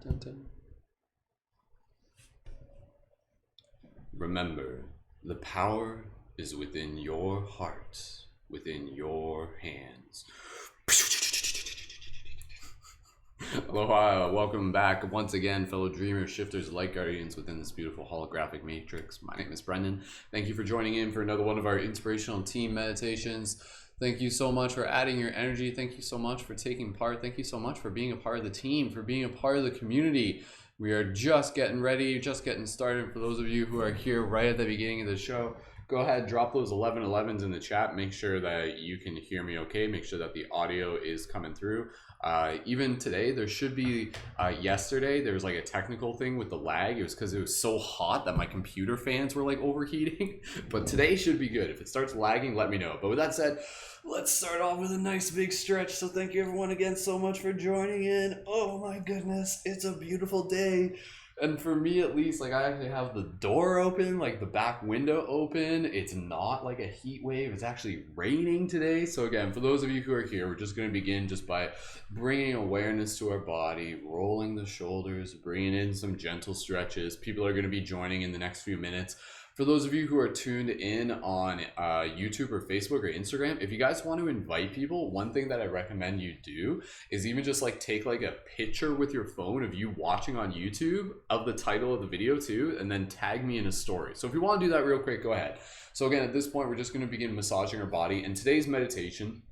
dun, dun. Remember, the power is within your heart, within your hands. Aloha, welcome back once again, fellow dreamers, shifters, light guardians within this beautiful holographic matrix. My name is Brendan. Thank you for joining in for another one of our inspirational team meditations. Thank you so much for adding your energy. Thank you so much for taking part. Thank you so much for being a part of the team, for being a part of the community. We are just getting ready, just getting started. For those of you who are here right at the beginning of the show, go ahead, drop those 1111s in the chat. Make sure that you can hear me okay. Make sure that the audio is coming through. Even today, there should be, yesterday, there was like a technical thing with the lag. It was because it was so hot that my computer fans were like overheating. But today should be good. If it starts lagging, let me know. But with that said, let's start off with a nice big stretch. So thank you everyone again so much for joining in. Oh my goodness, it's a beautiful day. And for me at least, like I actually have the door open, like the back window open. It's not like a heat wave. It's actually raining today. So again, for those of you who are here, we're just going to begin just by bringing awareness to our body, rolling the shoulders, bringing in some gentle stretches. People are going to be joining in the next few minutes. For those of you who are tuned in on YouTube or Facebook or Instagram, if you guys want to invite people, one thing that I recommend you do is even just like take like a picture with your phone of you watching on YouTube of the title of the video too, and then tag me in a story. So if you want to do that real quick, go ahead. So again, at this point, we're just going to begin massaging our body, and today's meditation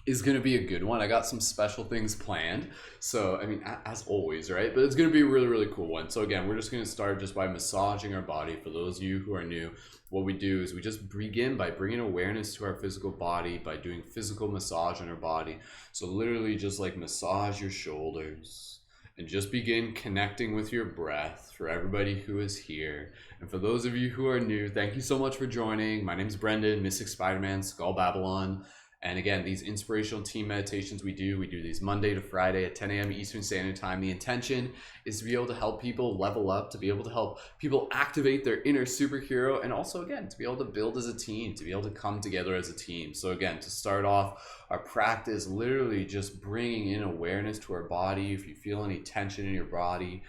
is going to be a good one. I got some special things planned. So, I mean, as always, right? But it's going to be a really, really cool one. So again, we're just going to start just by massaging our body. For those of you who are new, what we do is we just begin by bringing awareness to our physical body, by doing physical massage on our body. So literally just like massage your shoulders and just begin connecting with your breath for everybody who is here. And for those of you who are new, thank you so much for joining. My name is Brendan, Mystic Spider-Man, Skull Babylon. And again, these inspirational team meditations we do these Monday to Friday at 10 a.m. Eastern Standard Time. The intention is to be able to help people level up, to be able to help people activate their inner superhero, and also, again, to be able to build as a team, to be able to come together as a team. So again, to start off our practice, literally just bringing in awareness to our body. If you feel any tension in your body,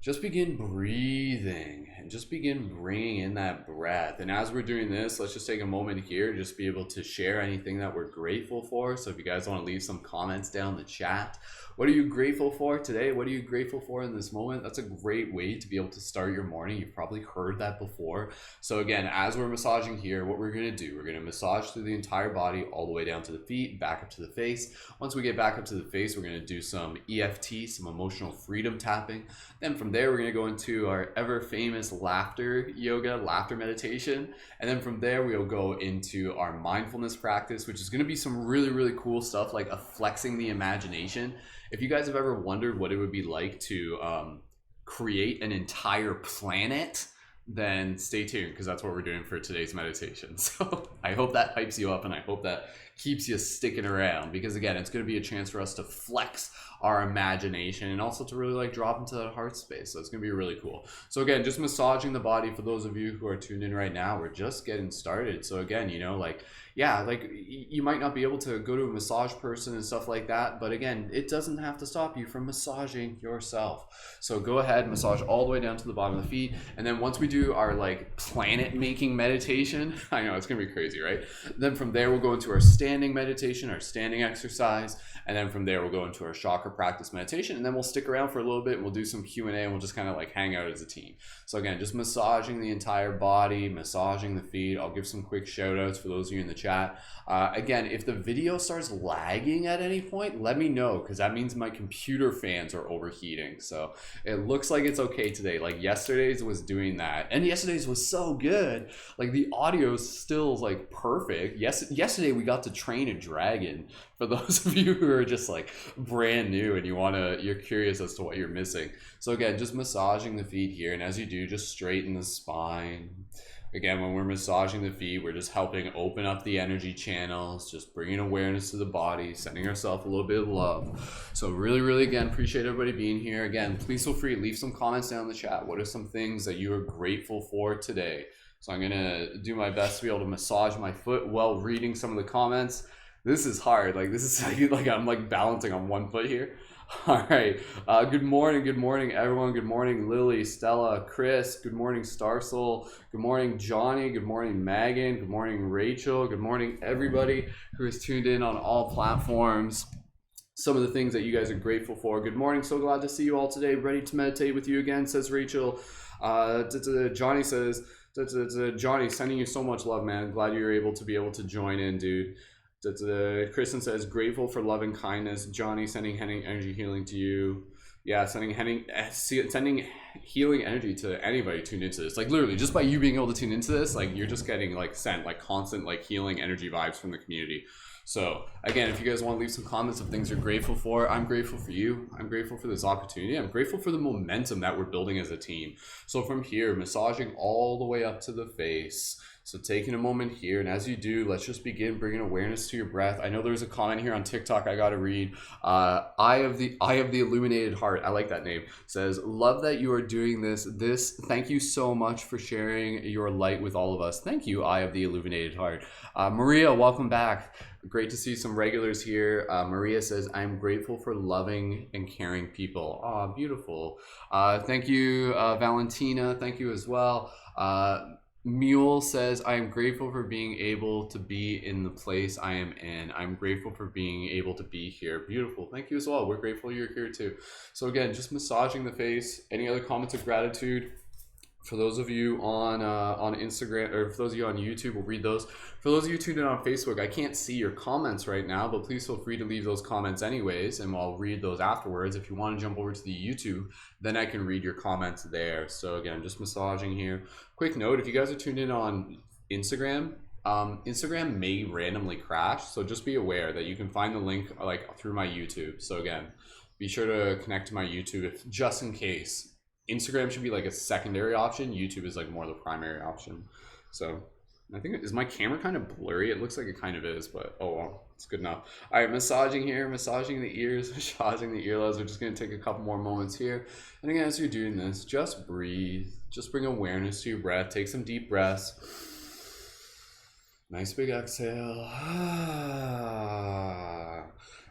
just begin breathing and just begin bringing in that breath. And as we're doing this, let's just take a moment here to just be able to share anything that we're grateful for. So if you guys want to leave some comments down in the chat, what are you grateful for today? What are you grateful for in this moment? That's a great way to be able to start your morning. You've probably heard that before. So again, as we're massaging here, what we're going to do, we're going to massage through the entire body, all the way down to the feet, back up to the face. Once we get back up to the face, we're going to do some EFT, some emotional freedom tapping. Then from there, we're going to go into our ever famous laughter yoga, laughter meditation. And then from there, we'll go into our mindfulness practice, which is going to be some really, really cool stuff like a flexing the imagination. If you guys have ever wondered what it would be like to create an entire planet, then stay tuned, because that's what we're doing for today's meditation. So I hope that hypes you up, and I hope that keeps you sticking around, because again, it's going to be a chance for us to flex our imagination and also to really like drop into that heart space. So it's going to be really cool. So again, just massaging the body. For those of you who are tuned in right now, we're just getting started. So again, you know, like, yeah, like you might not be able to go to a massage person and stuff like that, but again, it doesn't have to stop you from massaging yourself. So go ahead, massage all the way down to the bottom of the feet. And then once we do our like planet making meditation, I know it's gonna be crazy, right? Then from there, we'll go into our standing meditation, our standing exercise. And then from there, we'll go into our chakra practice meditation, and then we'll stick around for a little bit and we'll do some Q&A, and we'll just kind of like hang out as a team. So again, just massaging the entire body, massaging the feet. I'll give some quick shout outs for those of you in the chat. Again, if the video starts lagging at any point, let me know, because that means my computer fans are overheating. So it looks like it's okay today. Like yesterday's was doing that, and yesterday's was so good. Like the audio is still like perfect. Yesterday we got to train a dragon. For those of you who are just like brand new and you're curious as to what you're missing. So again, just massaging the feet here, and as you do, just straighten the spine. Again, when we're massaging the feet, we're just helping open up the energy channels, just bringing awareness to the body, sending ourselves a little bit of love. So really, really, again, appreciate everybody being here. Again, please feel free to leave some comments down in the chat. What are some things that you are grateful for today? So I'm going to do my best to be able to massage my foot while reading some of the comments. This is hard. Like this is like I'm like balancing on one foot here. All right. Good morning, everyone. Good morning, Lily, Stella, Chris. Good morning, Starsoul. Good morning, Johnny. Good morning, Megan. Good morning, Rachel. Good morning, everybody who is tuned in on all platforms. Some of the things that you guys are grateful for. Good morning. So glad to see you all today. Ready to meditate with you again, says Rachel. Johnny says, Johnny, sending you so much love, man. Glad you're able to join in, dude. Kristen says, grateful for loving kindness. Johnny, sending energy healing to you. Yeah, sending healing energy to anybody tuned into this. Like literally, just by you being able to tune into this, like you're just getting like sent like constant like healing energy vibes from the community. So again, if you guys want to leave some comments of things you're grateful for, I'm grateful for you. I'm grateful for this opportunity. I'm grateful for the momentum that we're building as a team. So from here, massaging all the way up to the face. So taking a moment here, and as you do, let's just begin bringing awareness to your breath. I know there's a comment here on TikTok I got to read. Eye of the Illuminated Heart, I like that name, says, love that you are doing this. Thank you so much for sharing your light with all of us. Thank you, Eye of the Illuminated Heart. Maria, welcome back. Great to see some regulars here. Maria says, I'm grateful for loving and caring people. Oh, beautiful. Thank you, Valentina. Thank you as well. Mule says, I am grateful for being able to be in the place I am in. I'm grateful for being able to be here. Beautiful. Thank you as well. We're grateful you're here too. So again, just massaging the face. Any other comments of gratitude? For those of you on Instagram, or for those of you on YouTube, we'll read those. For those of you tuned in on Facebook, I can't see your comments right now, but please feel free to leave those comments anyways, and I'll read those afterwards. If you want to jump over to the YouTube, then I can read your comments there. So again, just massaging here. Quick note, if you guys are tuned in on Instagram, Instagram may randomly crash, so just be aware that you can find the link like through my YouTube. So again, be sure to connect to my YouTube just in case. Instagram should be like a secondary option. YouTube is like more the primary option. So I think, is my camera kind of blurry? It looks like it kind of is, but oh well, it's good enough. All right, massaging here, massaging the ears, massaging the earlobes. We're just gonna take a couple more moments here. And again, as you're doing this, just breathe. Just bring awareness to your breath. Take some deep breaths. Nice big exhale.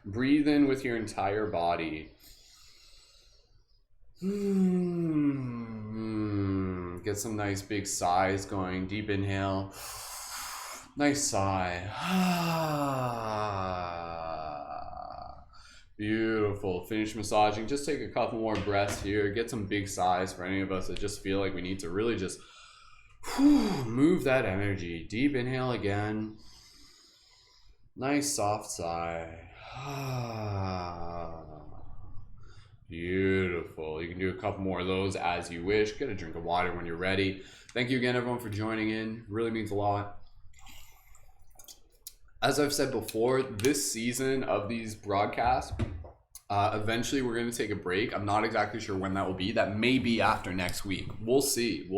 Breathe in with your entire body. Get some nice big sighs going. Deep inhale. Nice sigh. Beautiful. Finish massaging. Just take a couple more breaths here. Get some big sighs for any of us that just feel like we need to really just move that energy. Deep inhale again. Nice soft sigh. Beautiful. You can do a couple more of those as you wish. Get a drink of water when you're ready. Thank you again, everyone, for joining in. Really means a lot. As I've said before, this season of these broadcasts, eventually we're going to take a break. I'm not exactly sure when that will be. That may be after next week. We'll see.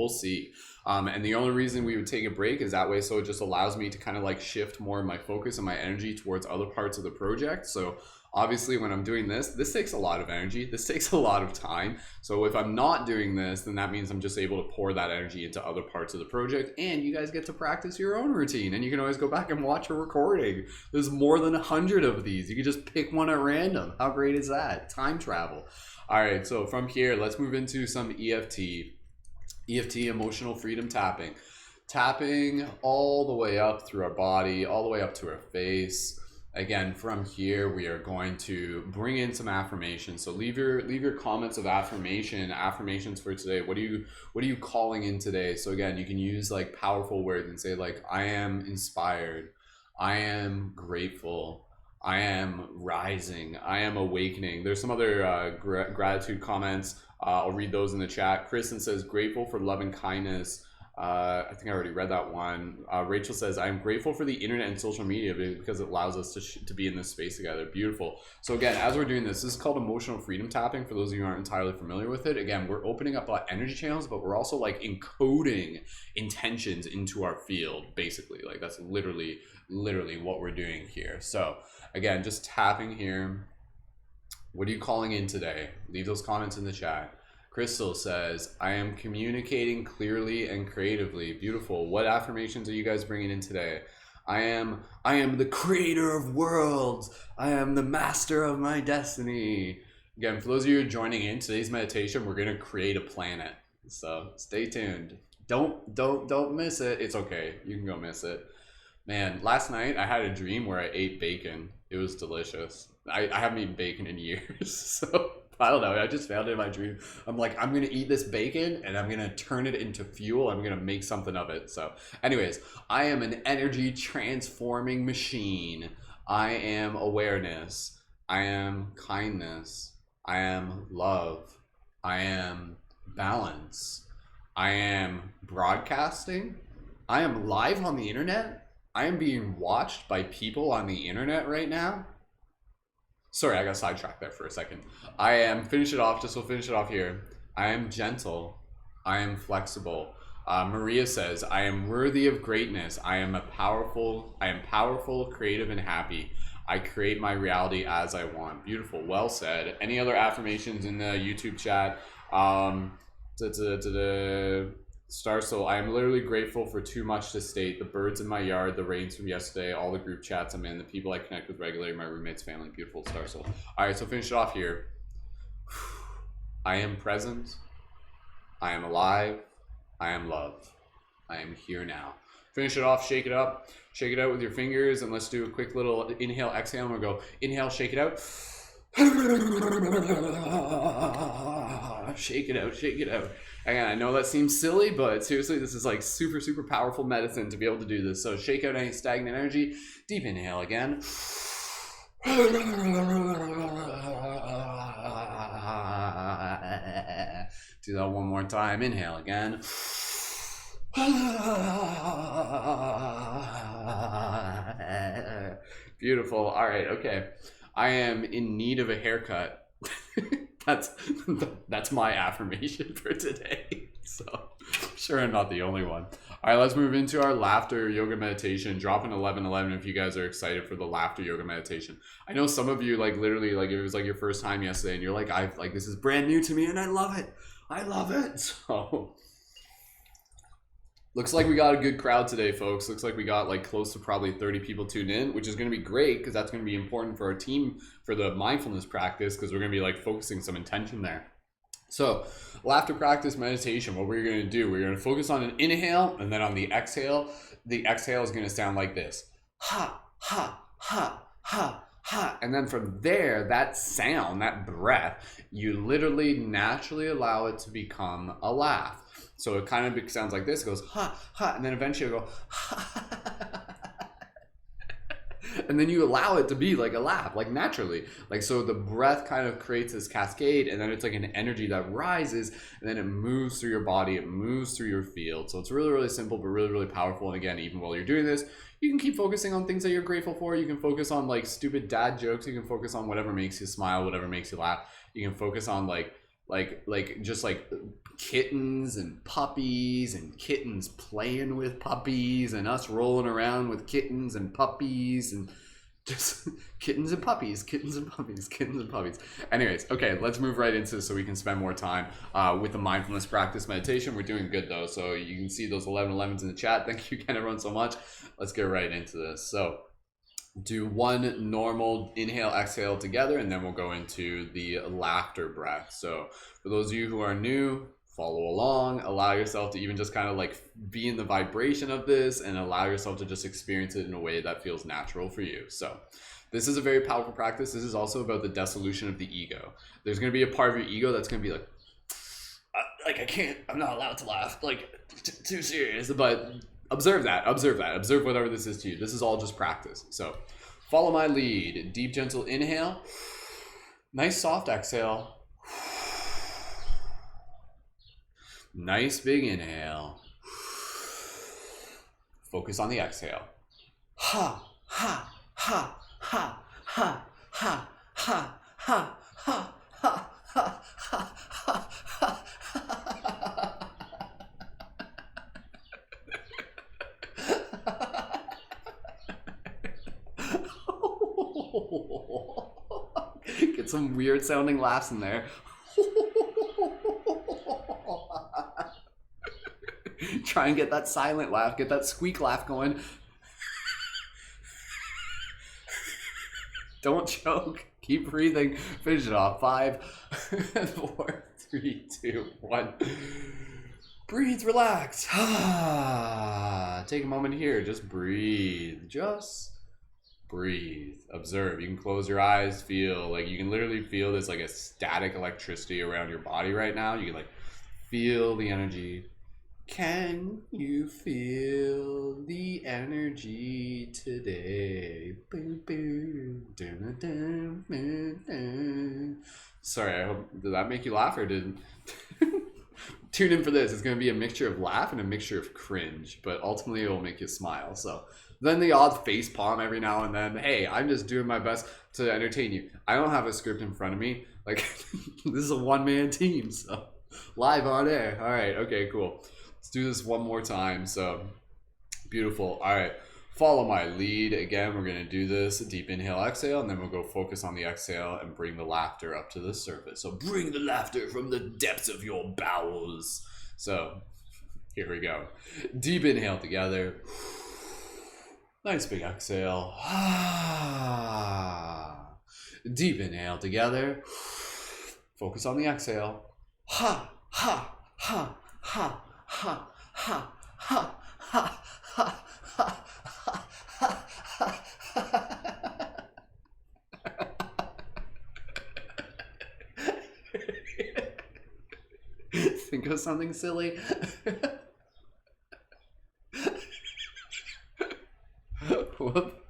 And the only reason we would take a break is that way, so it just allows me to kind of like shift more of my focus and my energy towards other parts of the project. So obviously when I'm doing this takes a lot of energy. This takes a lot of time. So if I'm not doing this, then that means I'm just able to pour that energy into other parts of the project, and you guys get to practice your own routine, and you can always go back and watch a recording. There's more than 100 of these. You can just pick one at random. How great is that? Time travel. All right, so from here, let's move into some EFT. EFT, emotional freedom tapping. Tapping all the way up through our body, all the way up to our face. Again, from here, we are going to bring in some affirmations. So leave your comments of affirmations for today. What are you calling in today? So again, you can use like powerful words and say like, I am inspired. I am grateful. I am rising. I am awakening. There's some other gratitude comments. I'll read those in the chat. Kristen says, grateful for love and kindness. I think I already read that one. Rachel says, I'm grateful for the internet and social media because it allows us to be in this space together. Beautiful. So again, as we're doing this is called emotional freedom tapping. For those of you who aren't entirely familiar with it, again, we're opening up energy channels, but we're also like encoding intentions into our field, basically. Like that's literally what we're doing here. So again, just tapping here. What are you calling in today? Leave those comments in the chat. Crystal says, I am communicating clearly and creatively. Beautiful. What affirmations are you guys bringing in today? I am the creator of worlds. I am the master of my destiny. Again, for those of you who are joining in today's meditation, we're going to create a planet. So stay tuned. Don't miss it. It's okay. You can go miss it. Man, last night I had a dream where I ate bacon. It was delicious. I haven't eaten bacon in years, so I don't know. I just found it in my dream. I'm like, I'm going to eat this bacon and I'm going to turn it into fuel. I'm going to make something of it. So anyways, I am an energy transforming machine. I am awareness. I am kindness. I am love. I am balance. I am broadcasting. I am live on the internet. I am being watched by people on the internet right now. Sorry, I got sidetracked there for a second. I am, finish it off, just we'll finish it off here. I am gentle. I am flexible. Maria says, I am worthy of greatness. I am powerful, creative, and happy. I create my reality as I want. Beautiful, well said. Any other affirmations in the YouTube chat? Star Soul, I am literally grateful for too much to state. The birds in my yard, the rains from yesterday, all the group chats I'm in, the people I connect with regularly, my roommates, family. Beautiful, Star Soul. All right, so finish it off here. I am present. I am alive. I am love. I am here now. Finish it off, shake it up. Shake it out with your fingers, and let's do a quick little inhale, exhale, and we'll go inhale, shake it out. Shake it out, shake it out. Again, I know that seems silly, but seriously, this is like super, super powerful medicine to be able to do this. So shake out any stagnant energy. Deep inhale again. Do that one more time. Inhale again. Beautiful. All right, okay. I am in need of a haircut. That's my affirmation for today. So sure, I'm not the only one. All right, let's move into our laughter yoga meditation. Drop an 1111 if you guys are excited for the laughter yoga meditation. I know some of you like literally like it was like your first time yesterday and you're like, I've like this is brand new to me and I love it. I love it. So looks like we got a good crowd today, folks. Looks like we got like close to probably 30 people tuned in, which is going to be great because that's going to be important for our team for the mindfulness practice because we're going to be like focusing some intention there. So laughter practice meditation, what we're going to do, we're going to focus on an inhale and then on the exhale is going to sound like this. Ha, ha, ha, ha, ha. And then from there, that sound, that breath, you literally naturally allow it to become a laugh. So it kind of sounds like this. It goes, ha, ha, and then eventually it'll go, ha, and then you allow it to be like a laugh, like naturally. Like, so the breath kind of creates this cascade, and then it's like an energy that rises, and then it moves through your body, it moves through your field. So it's really, really simple, but really, really powerful. And again, even while you're doing this, you can keep focusing on things that you're grateful for. You can focus on like stupid dad jokes. You can focus on whatever makes you smile, whatever makes you laugh. You can focus on like just like kittens and puppies and kittens playing with puppies and us rolling around with kittens and puppies and just kittens and puppies. Anyways, okay, let's move right into this so we can spend more time with the mindfulness practice meditation. We're doing good though, so you can see those 1111s in the chat. Thank you again, everyone, so much. Let's get right into this. So do one normal inhale, exhale together, and then we'll go into the laughter breath. So for those of you who are new, follow along, allow yourself to even just kind of like be in the vibration of this and allow yourself to just experience it in a way that feels natural for you. So this is a very powerful practice. This is also about the dissolution of the ego. There's going to be a part of your ego that's going to be like I can't, I'm not allowed to laugh, like too serious, but observe whatever this is to you. This is all just practice. So follow my lead. Deep, gentle inhale. Nice soft exhale. Nice big inhale. Focus on the exhale. Ha, ha, ha, ha, ha, ha, ha, ha, ha, ha, ha, ha, ha, ha. Get some weird sounding laughs in there. Try and get that silent laugh, get that squeak laugh going. Don't choke. Keep breathing. Finish it off. 5, 4, 3, 2, 1. Breathe, relax. Take a moment here. Just breathe. Just breathe. Observe. You can close your eyes. Feel like you can literally feel this like a static electricity around your body right now. You can like feel the energy. Can you feel the energy today? Sorry, I hope, did that make you laugh or didn't? Tune in for this. It's going to be a mixture of laugh and a mixture of cringe, but ultimately it will make you smile. So then the odd face palm every now and then. Hey, I'm just doing my best to entertain you. I don't have a script in front of me. Like, this is a one-man team, so live on air. All right, okay, cool. Let's do this one more time. So beautiful. All right, follow my lead. Again, we're going to do this deep inhale, exhale, and then we'll go focus on the exhale and bring the laughter up to the surface. So bring the laughter from the depths of your bowels. So here we go. Deep inhale together. Nice big exhale. Deep inhale together. Focus on the exhale. Ha, ha, ha, ha. Ha, ha, ha, ha, ha, ha, ha, ha. Think of something silly. Whoop.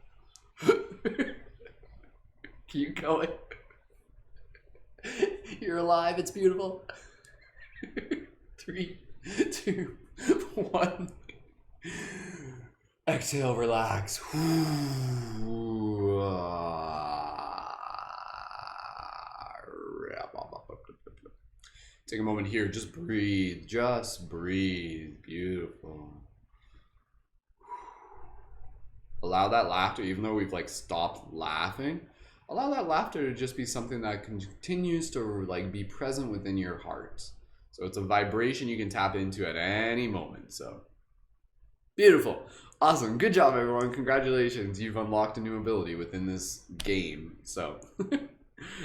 Keep going. You're alive. It's beautiful. 3, 2, 1. Exhale, relax. Take a moment here. Just breathe. Just breathe. Beautiful. Allow that laughter, even though we've like stopped laughing, allow that laughter to just be something that continues to like be present within your heart. So it's a vibration you can tap into at any moment. So beautiful. Awesome. Good job, everyone. Congratulations. You've unlocked a new ability within this game. So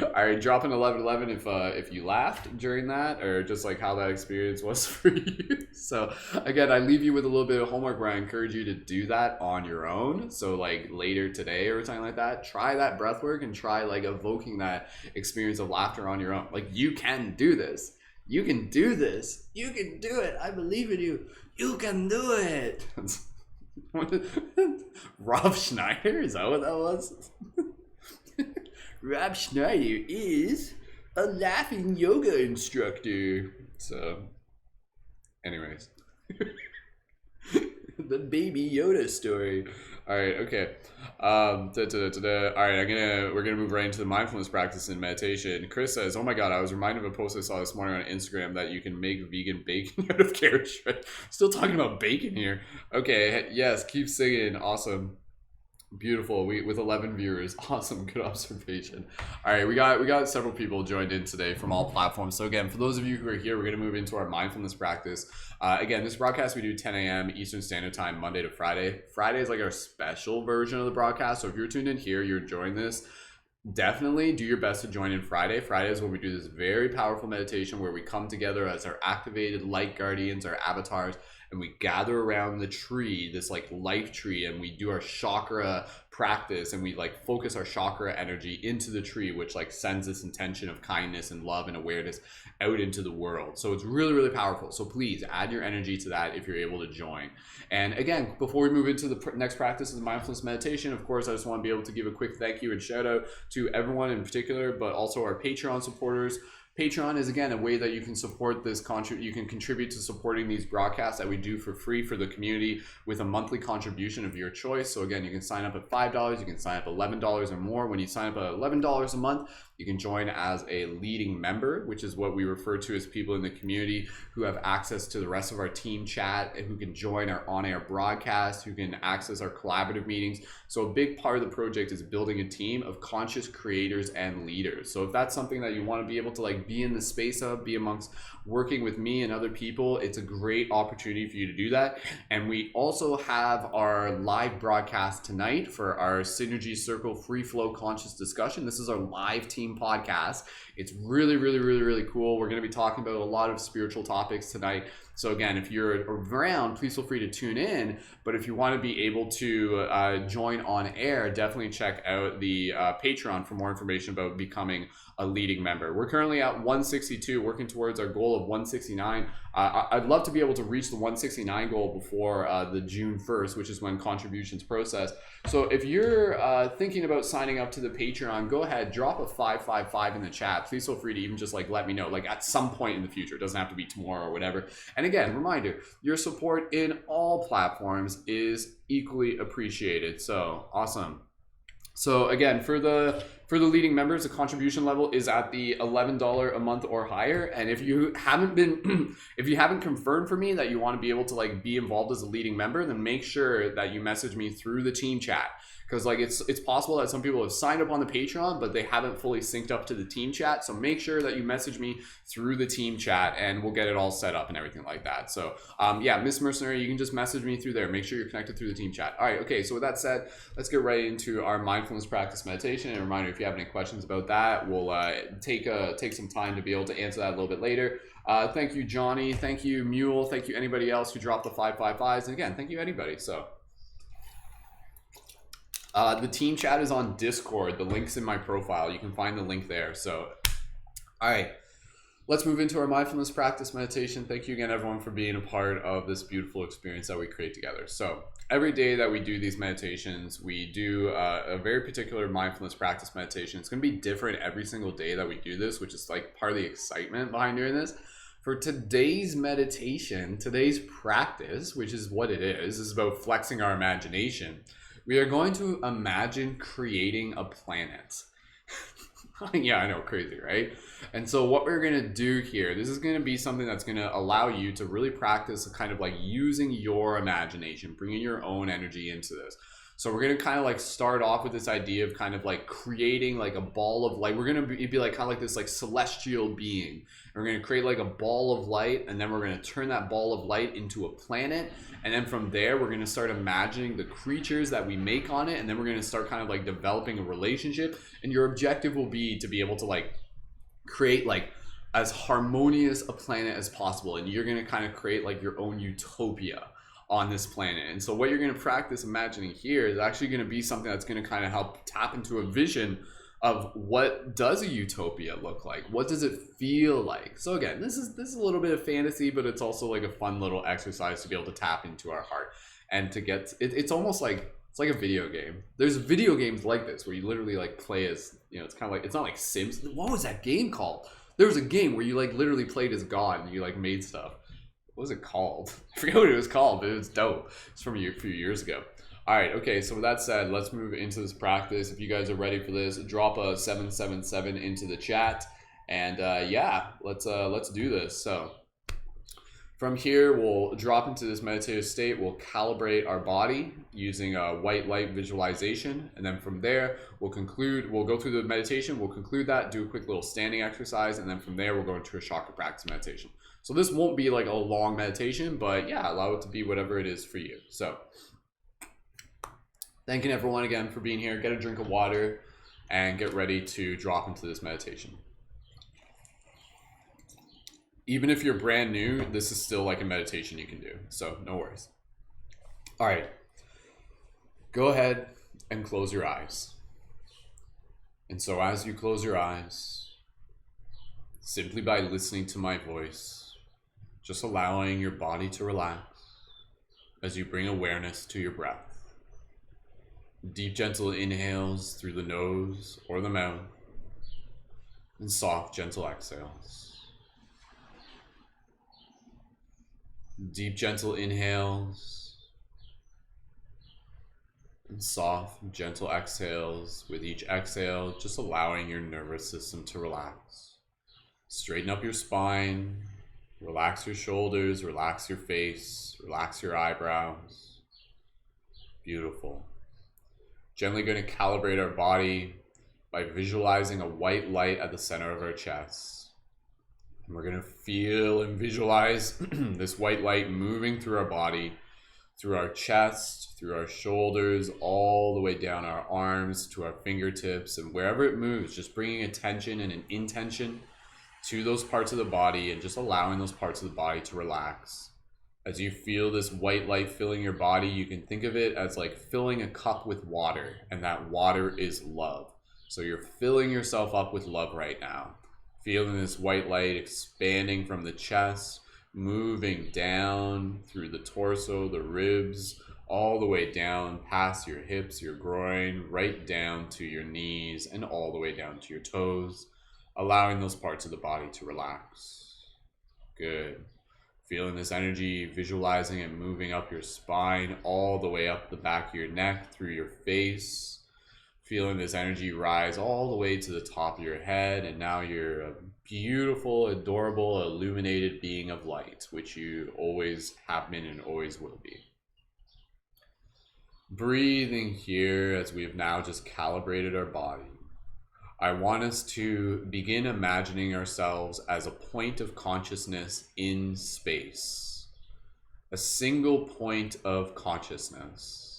all right, drop an 1111 if you laughed during that, or just like how that experience was for you. So again, I leave you with a little bit of homework where I encourage you to do that on your own. So like later today or something like that, try that breath work and try like evoking that experience of laughter on your own. Like you can do this. You can do this. You can do it. I believe in you. You can do it. Rob Schneider? Is that what that was? Rob Schneider is a laughing yoga instructor. So, anyways. The Baby Yoda story. All right, okay. All right, we're gonna move right into the mindfulness practice and meditation. Chris says, "Oh my God, I was reminded of a post I saw this morning on Instagram that you can make vegan bacon out of carrot shred." Still talking about bacon here. Okay, yes, keep singing. Awesome. Beautiful. With 11 viewers. Awesome. Good observation. All right, we got several people joined in today from all platforms. So again, for those of you who are here, we're going to move into our mindfulness practice. Again, this broadcast we do 10 a.m. Eastern Standard Time, Monday to Friday. Friday is like our special version of the broadcast. So if you're tuned in here, you're enjoying this, definitely do your best to join in Friday. Friday is when we do this very powerful meditation where we come together as our activated light guardians, our avatars, and we gather around the tree, this like life tree, and we do our chakra practice, and we like focus our chakra energy into the tree, which like sends this intention of kindness and love and awareness out into the world. So it's really, really powerful. So please add your energy to that if you're able to join. And again, before we move into the next practice of the mindfulness meditation, of course, I just want to be able to give a quick thank you and shout out to everyone in particular, but also our Patreon supporters. Patreon is, again, a way that you can support this, you can contribute to supporting these broadcasts that we do for free for the community with a monthly contribution of your choice. So again, you can sign up at $5, you can sign up at $11 or more. When you sign up at $11 a month, You can join as a leading member, which is what we refer to as people in the community who have access to the rest of our team chat, and who can join our on-air broadcast, who can access our collaborative meetings. So a big part of the project is building a team of conscious creators and leaders. So if that's something that you want to be able to like be in the space of, be amongst working with me and other people, it's a great opportunity for you to do that. And we also have our live broadcast tonight for our Synergy Circle Free Flow Conscious Discussion. This is our live team podcast. It's really cool. We're going to be talking about a lot of spiritual topics tonight. So again, if you're around, please feel free to tune in. But if you want to be able to join on air, definitely check out the Patreon for more information about becoming a leading member. We're currently at 162, working towards our goal of 169. I'd love to be able to reach the 169 goal before the June 1st, which is when contributions process. So if you're thinking about signing up to the Patreon, go ahead, drop a 555 in the chat. Please feel free to even just like let me know, like at some point in the future. It doesn't have to be tomorrow or whatever. And again, reminder, your support in all platforms is equally appreciated. So awesome. So again, for the leading members, the contribution level is at the $11 a month or higher. And if you haven't been, if you haven't confirmed for me that you want to be able to like be involved as a leading member, then make sure that you message me through the team chat. Because like it's possible that some people have signed up on the Patreon, but they haven't fully synced up to the team chat. So make sure that you message me through the team chat, and we'll get it all set up and everything like that. So yeah, Miss Mercenary, you can just message me through there. Make sure you're connected through the team chat. All right, okay. So with that said, let's get right into our mindfulness practice meditation. And a reminder, if you have any questions about that, we'll take some time to be able to answer that a little bit later. Thank you, Johnny. Thank you, Mule. Thank you, anybody else who dropped the 555s. And again, thank you, anybody. So. The team chat is on Discord. The link's in my profile. You can find the link there. So, all right, let's move into our mindfulness practice meditation. Thank you again, everyone, for being a part of this beautiful experience that we create together. So every day that we do these meditations, we do a very particular mindfulness practice meditation. It's going to be different every single day that we do this, which is like part of the excitement behind doing this. For today's meditation, today's practice, which is what it is about flexing our imagination. We are going to imagine creating a planet. Yeah, I know, crazy, right? And so what we're going to do here, this is going to be something that's going to allow you to really practice kind of like using your imagination, bringing your own energy into this. So we're going to kind of like start off with this idea of kind of like creating like a ball of light. We're going to be like kind of like this like celestial being. And we're going to create like a ball of light, and then we're going to turn that ball of light into a planet. And then from there, we're going to start imagining the creatures that we make on it. And then we're going to start kind of like developing a relationship. And your objective will be to be able to like create like as harmonious a planet as possible. And you're going to kind of create like your own utopia on this planet. And so what you're going to practice imagining here is actually going to be something that's going to kind of help tap into a vision of what does a utopia look like? What does it feel like? So again, this is a little bit of fantasy, but it's also like a fun little exercise to be able to tap into our heart and to get it's almost like it's like a video game. There's video games like this where you literally like play as, you know, it's kind of like, it's not like Sims. What was that game called? There was a game where you like literally played as God and you like made stuff. What was it called? I forget what it was called, but it was dope. It's from a few years ago. All right, okay, so with that said, let's move into this practice. If you guys are ready for this, drop a 777 into the chat. And yeah, let's do this. So from here, we'll drop into this meditative state. We'll calibrate our body using a white light visualization. And then from there, we'll go through the meditation. We'll conclude that, do a quick little standing exercise. And then from there, we'll go into a chakra practice meditation. So this won't be like a long meditation, but yeah, allow it to be whatever it is for you. So thanking everyone again for being here. Get a drink of water and get ready to drop into this meditation. Even if you're brand new, this is still like a meditation you can do. So no worries. All right. Go ahead and close your eyes. And so as you close your eyes, simply by listening to my voice, just allowing your body to relax as you bring awareness to your breath. Deep, gentle inhales through the nose or the mouth, and soft, gentle exhales. Deep, gentle inhales, And soft, gentle exhales. With each exhale, just allowing your nervous system to relax. Straighten up your spine, relax your shoulders, relax your face, relax your eyebrows. Beautiful. Gently going to calibrate our body by visualizing a white light at the center of our chest. And we're going to feel and visualize this white light moving through our body, through our chest, through our shoulders, all the way down our arms to our fingertips, and wherever it moves, just bringing attention and an intention to those parts of the body and just allowing those parts of the body to relax. As you feel this white light filling your body, you can think of it as like filling a cup with water, and that water is love. So you're filling yourself up with love right now. Feeling this white light expanding from the chest, moving down through the torso, the ribs, all the way down past your hips, your groin, right down to your knees, and all the way down to your toes, allowing those parts of the body to relax. Good. Feeling this energy, visualizing it moving up your spine, all the way up the back of your neck, through your face. Feeling this energy rise all the way to the top of your head, and now you're a beautiful, adorable, illuminated being of light, which you always have been and always will be. Breathing here as we have now just calibrated our body. I want us to begin imagining ourselves as a point of consciousness in space, a single point of consciousness.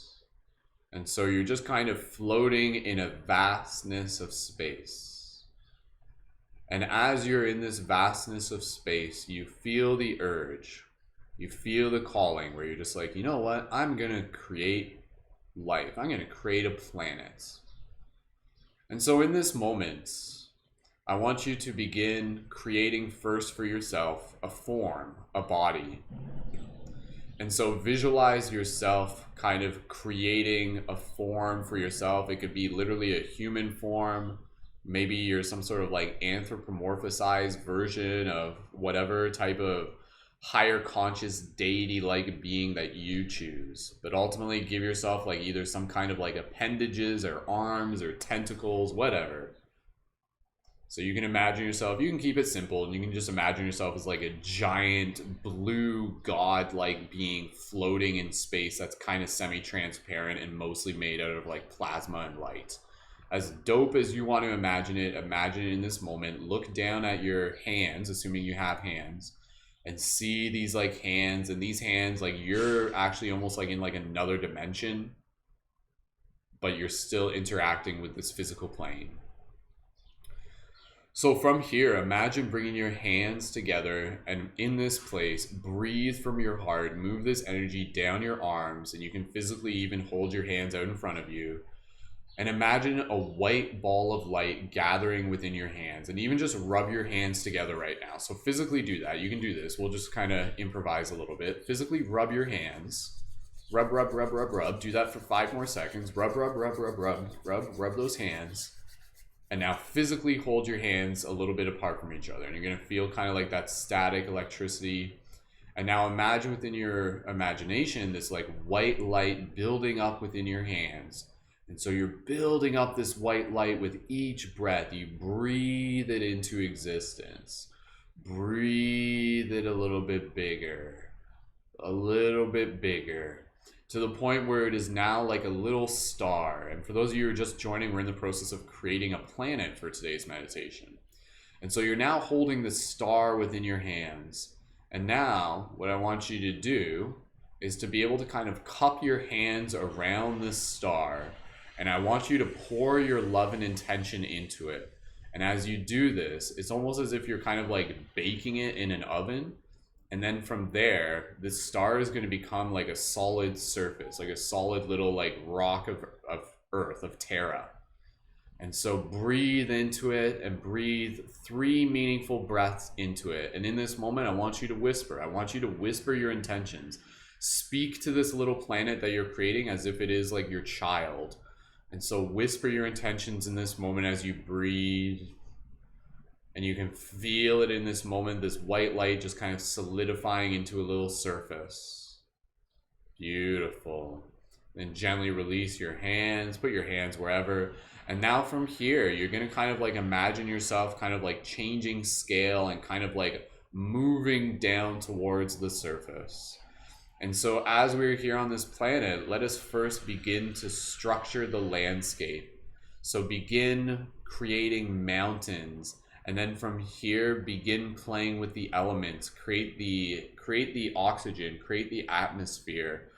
And so you're just kind of floating in a vastness of space. And as you're in this vastness of space, you feel the urge, you feel the calling where you're just like, you know what? I'm going to create life. I'm going to create a planet. And so in this moment, I want you to begin creating first for yourself a form, a body. And so visualize yourself kind of creating a form for yourself. It could be literally a human form. Maybe you're some sort of like anthropomorphized version of whatever type of higher conscious deity-like being that you choose. But ultimately give yourself like either some kind of like appendages or arms or tentacles, whatever. So you can imagine yourself, you can keep it simple, and you can just imagine yourself as like a giant blue god-like being floating in space that's kind of semi-transparent and mostly made out of like plasma and light. As dope as you want to imagine it in this moment. Look down at your hands, assuming you have hands, and see these like hands, and these hands, like you're actually almost like in like another dimension, but you're still interacting with this physical plane. So from here, imagine bringing your hands together, and in this place, breathe from your heart, move this energy down your arms, and you can physically even hold your hands out in front of you. And imagine a white ball of light gathering within your hands, and even just rub your hands together right now. So physically do that. You can do this. We'll just kind of improvise a little bit. Physically rub your hands. Rub, rub, rub, rub, rub. Do that for 5 more seconds. Rub, rub, rub, rub, rub, rub, rub those hands. And now physically hold your hands a little bit apart from each other. And you're going to feel kind of like that static electricity. And now imagine within your imagination this like white light building up within your hands. And so you're building up this white light with each breath. You breathe it into existence. Breathe it a little bit bigger. A little bit bigger. To the point where it is now like a little star. And for those of you who are just joining, we're in the process of creating a planet for today's meditation. And so you're now holding the star within your hands. And now what I want you to do is to be able to kind of cup your hands around this star. And I want you to pour your love and intention into it. And as you do this, it's almost as if you're kind of like baking it in an oven. And then from there, this star is going to become like a solid surface, like a solid little like rock of earth, of Terra. And so breathe into it and breathe 3 meaningful breaths into it. And in this moment, I want you to whisper. I want you to whisper your intentions. Speak to this little planet that you're creating as if it is like your child. And so whisper your intentions in this moment as you breathe. And you can feel it in this moment, this white light just kind of solidifying into a little surface. Beautiful. Then gently release your hands, put your hands wherever. And now from here, you're going to kind of like imagine yourself kind of like changing scale and kind of like moving down towards the surface. And so as we're here on this planet, let us first begin to structure the landscape. So begin creating mountains, and then from here begin playing with the elements, create the oxygen, create the atmosphere,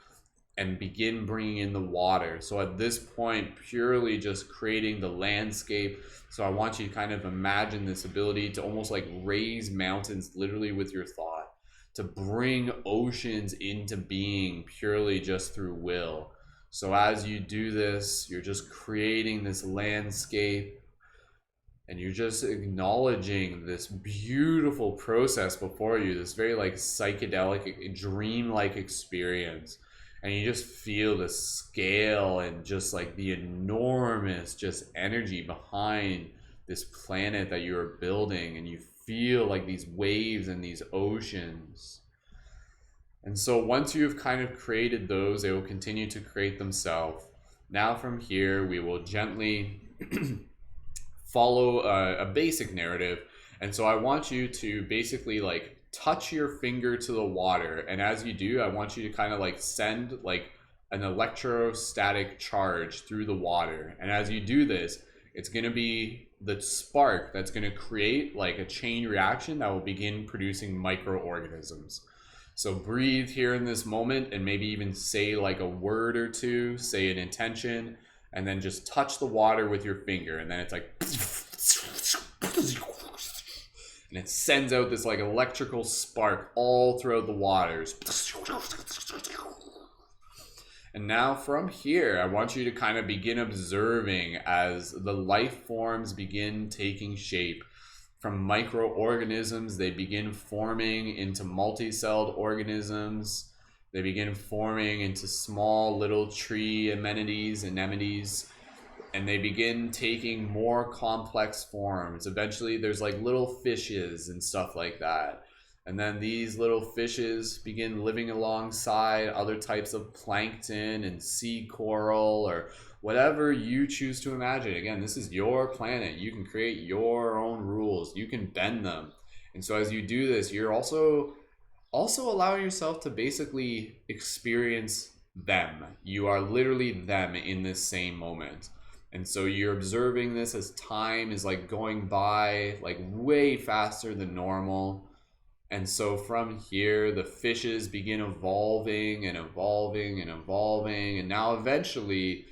and begin bringing in the water. So at this point, purely just creating the landscape. So I want you to kind of imagine this ability to almost like raise mountains literally with your thought, to bring oceans into being purely just through will. So as you do this, you're just creating this landscape, and you're just acknowledging this beautiful process before you, this very like psychedelic, dream-like experience. And you just feel the scale and just like the enormous just energy behind this planet that you are building. And you feel like these waves and these oceans. And so once you've kind of created those, they will continue to create themselves. Now from here, we will gently follow a basic narrative. And so I want you to basically like touch your finger to the water, and as you do, I want you to kind of like send like an electrostatic charge through the water. And as you do this, it's going to be the spark that's going to create like a chain reaction that will begin producing microorganisms. So breathe here in this moment, and maybe even say like a word or two, say an intention, and then just touch the water with your finger, and then it's like and it sends out this like electrical spark all throughout the waters. And now from here, I want you to kind of begin observing as the life forms begin taking shape. From microorganisms, they begin forming into multi-celled organisms. They begin forming into small little tree anemones, and they begin taking more complex forms. Eventually there's like little fishes and stuff like that. And then these little fishes begin living alongside other types of plankton and sea coral or whatever you choose to imagine. Again, this is your planet. You can create your own rules. You can bend them. And so as you do this, you're also allowing yourself to basically experience them. You are literally them in this same moment. And so you're observing this as time is like going by like way faster than normal. And so from here, the fishes begin evolving and evolving and evolving. And now eventually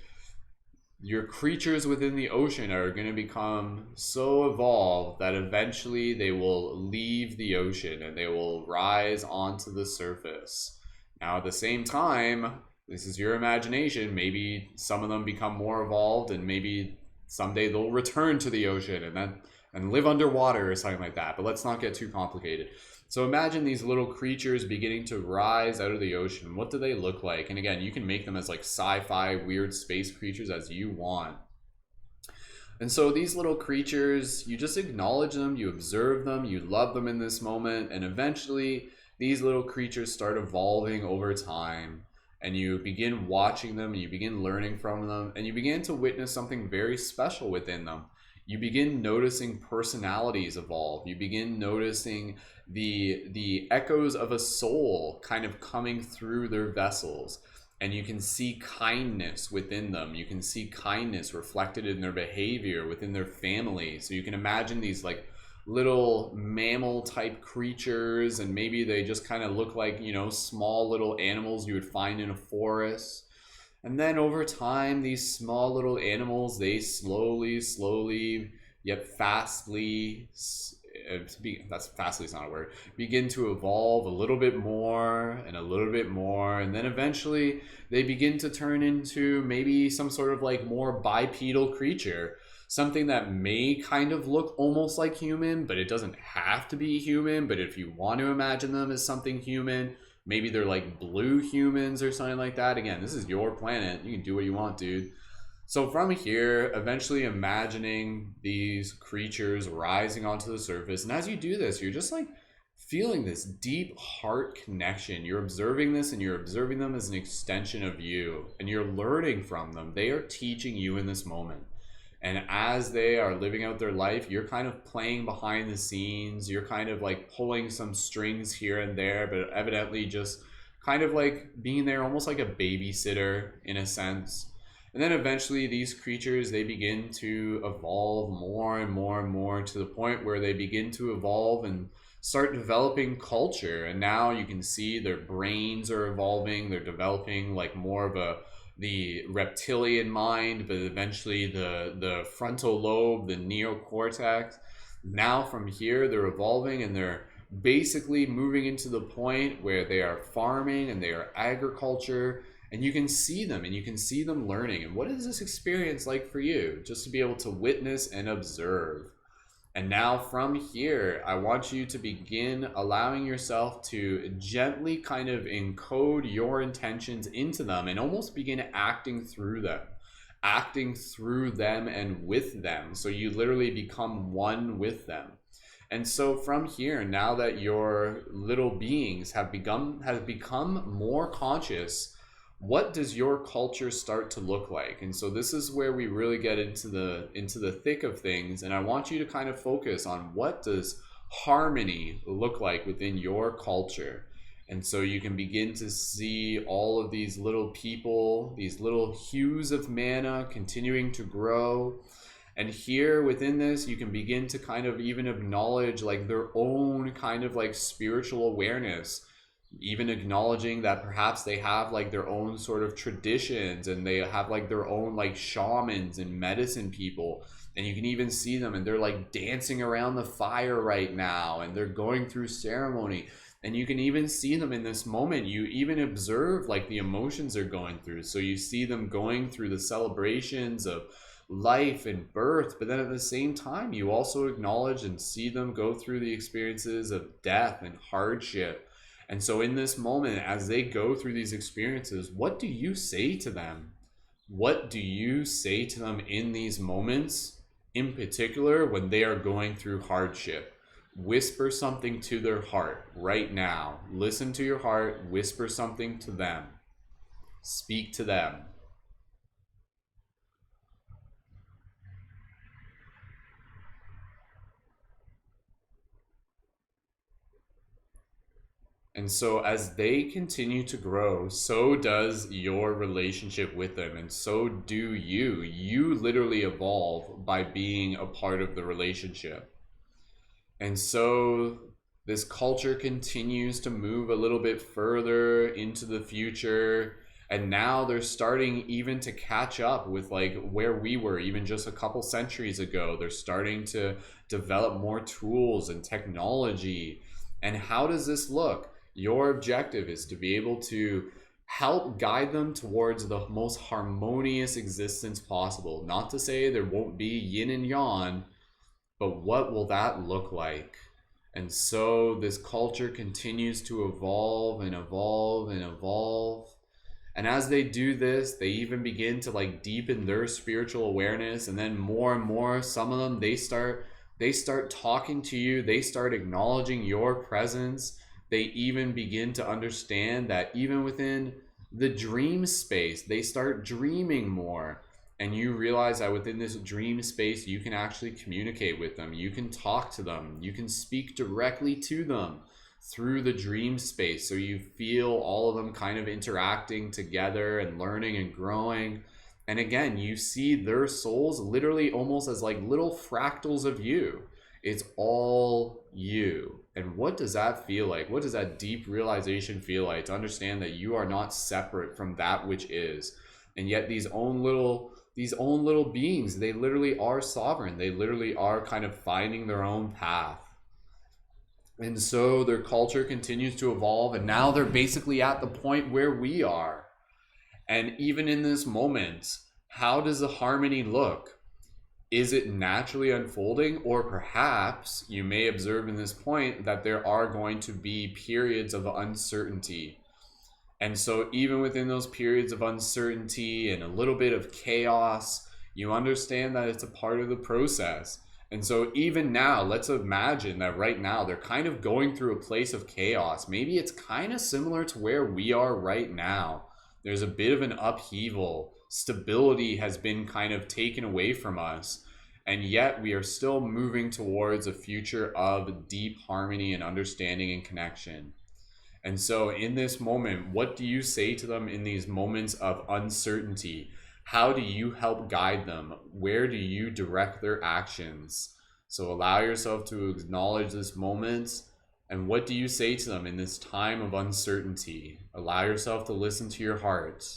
your creatures within the ocean are going to become so evolved that eventually they will leave the ocean and they will rise onto the surface. Now at the same time, this is your imagination. Maybe some of them become more evolved, and maybe someday they'll return to the ocean and live underwater or something like that. But let's not get too complicated. So imagine these little creatures beginning to rise out of the ocean. What do they look like? And again, you can make them as like sci-fi weird space creatures as you want. And so these little creatures, you just acknowledge them, you observe them, you love them in this moment, and eventually these little creatures start evolving over time. And you begin watching them, and you begin learning from them, and you begin to witness something very special within them. You begin noticing personalities evolve. You begin noticing the echoes of a soul kind of coming through their vessels. And you can see kindness within them. You can see kindness reflected in their behavior within their family. So you can imagine these like little mammal type creatures, and maybe they just kind of look like, you know, small little animals you would find in a forest. And then over time, these small little animals, they slowly yet fastly, that's fastly is not a word, begin to evolve a little bit more and a little bit more, and then eventually they begin to turn into maybe some sort of like more bipedal creature. Something that may kind of look almost like human, but it doesn't have to be human. But if you want to imagine them as something human, maybe they're like blue humans or something like that. Again, this is your planet. You can do what you want, dude. So from here, eventually imagining these creatures rising onto the surface. And as you do this, you're just like feeling this deep heart connection. You're observing this, and you're observing them as an extension of you, and you're learning from them. They are teaching you in this moment. And as they are living out their life, you're kind of playing behind the scenes. You're kind of like pulling some strings here and there, but evidently just kind of like being there almost like a babysitter in a sense. And then eventually these creatures, they begin to evolve more and more and more, to the point where they begin to evolve and start developing culture. And now you can see their brains are evolving. They're developing like more of the reptilian mind, but eventually the frontal lobe, the neocortex. Now from here, they're evolving, and they're basically moving into the point where they are farming and they are agriculture, and you can see them, and you can see them learning. And what is this experience like for you, just to be able to witness and observe? And now from here, I want you to begin allowing yourself to gently kind of encode your intentions into them, and almost begin acting through them and with them. So you literally become one with them. And so from here, now that your little beings have become more conscious, what does your culture start to look like? And so this is where we really get into the thick of things. And I want you to kind of focus on, what does harmony look like within your culture? And so you can begin to see all of these little people, these little hues of mana continuing to grow. And here within this, you can begin to kind of even acknowledge like their own kind of like spiritual awareness, even acknowledging that perhaps they have like their own sort of traditions, and they have like their own like shamans and medicine people. And you can even see them, and they're like dancing around the fire right now, and they're going through ceremony. And you can even see them in this moment. You even observe like the emotions they're going through. So you see them going through the celebrations of life and birth, but then at the same time, you also acknowledge and see them go through the experiences of death and hardship. And so in this moment, as they go through these experiences, what do you say to them? What do you say to them in these moments, in particular when they are going through hardship? Whisper something to their heart right now. Listen to your heart, whisper something to them. Speak to them. And so as they continue to grow, so does your relationship with them, and so do you. You literally evolve by being a part of the relationship. And so this culture continues to move a little bit further into the future, and now they're starting even to catch up with like where we were even just a couple centuries ago. They're starting to develop more tools and technology. And how does this look? Your objective is to be able to help guide them towards the most harmonious existence possible. Not to say there won't be yin and yang, but what will that look like? And so this culture continues to evolve and evolve and evolve. And as they do this, they even begin to like deepen their spiritual awareness. And then more and more, some of them, they start talking to you. They start acknowledging your presence. They even begin to understand that even within the dream space, they start dreaming more. And you realize that within this dream space, you can actually communicate with them. You can talk to them. You can speak directly to them through the dream space. So you feel all of them kind of interacting together and learning and growing. And again, you see their souls literally almost as like little fractals of you. It's all you. And what does that feel like? What does that deep realization feel like, to understand that you are not separate from that which is? And yet these own little beings, they literally are sovereign. They literally are kind of finding their own path. And so their culture continues to evolve, and now they're basically at the point where we are. And even in this moment, how does the harmony look? Is it naturally unfolding? Or perhaps you may observe in this point that there are going to be periods of uncertainty. And so even within those periods of uncertainty and a little bit of chaos, you understand that it's a part of the process. And so even now, let's imagine that right now they're kind of going through a place of chaos. Maybe it's kind of similar to where we are right now. There's a bit of an upheaval. Stability has been kind of taken away from us. And yet we are still moving towards a future of deep harmony and understanding and connection. And so in this moment, what do you say to them in these moments of uncertainty? How do you help guide them? Where do you direct their actions? So allow yourself to acknowledge this moment. And what do you say to them in this time of uncertainty? Allow yourself to listen to your heart.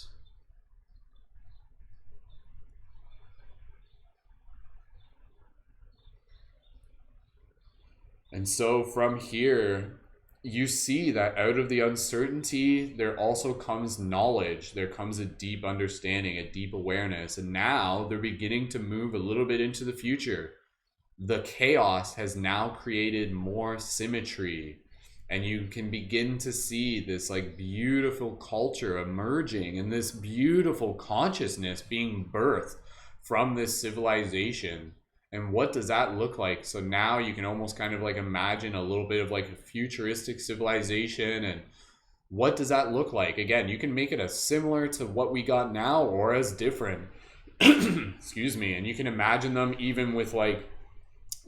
And so from here, you see that out of the uncertainty, there also comes knowledge. There comes a deep understanding, a deep awareness. And now they're beginning to move a little bit into the future. The chaos has now created more symmetry. And you can begin to see this like beautiful culture emerging and this beautiful consciousness being birthed from this civilization. And what does that look like? So now you can almost kind of like imagine a little bit of like a futuristic civilization. And what does that look like? Again, you can make it as similar to what we got now or as different. Excuse me. And you can imagine them even with like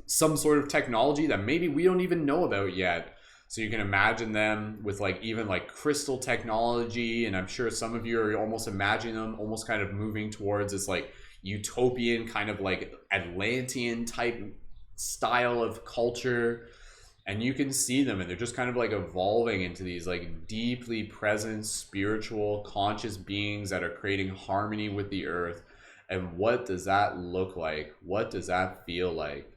some sort of technology that maybe we don't even know about yet. So you can imagine them with like even like crystal technology. And I'm sure some of you are almost imagining them almost kind of moving towards this like utopian kind of like Atlantean type style of culture. And you can see them and they're just kind of like evolving into these like deeply present spiritual conscious beings that are creating harmony with the earth. And what does that look like? What does that feel like?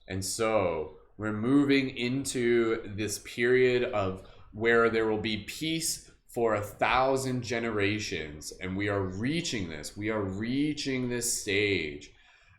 And so we're moving into this period of where there will be peace for 1,000 generations, and we are reaching this stage.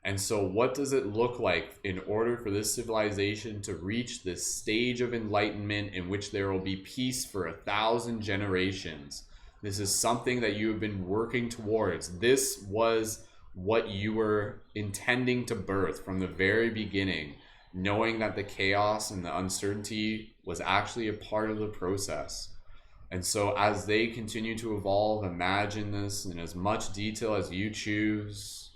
And so what does it look like in order for this civilization to reach this stage of enlightenment in which there will be peace for 1,000 generations? This is something that you have been working towards. This was what you were intending to birth from the very beginning, knowing that the chaos and the uncertainty was actually a part of the process. And so as they continue to evolve, imagine this in as much detail as you choose.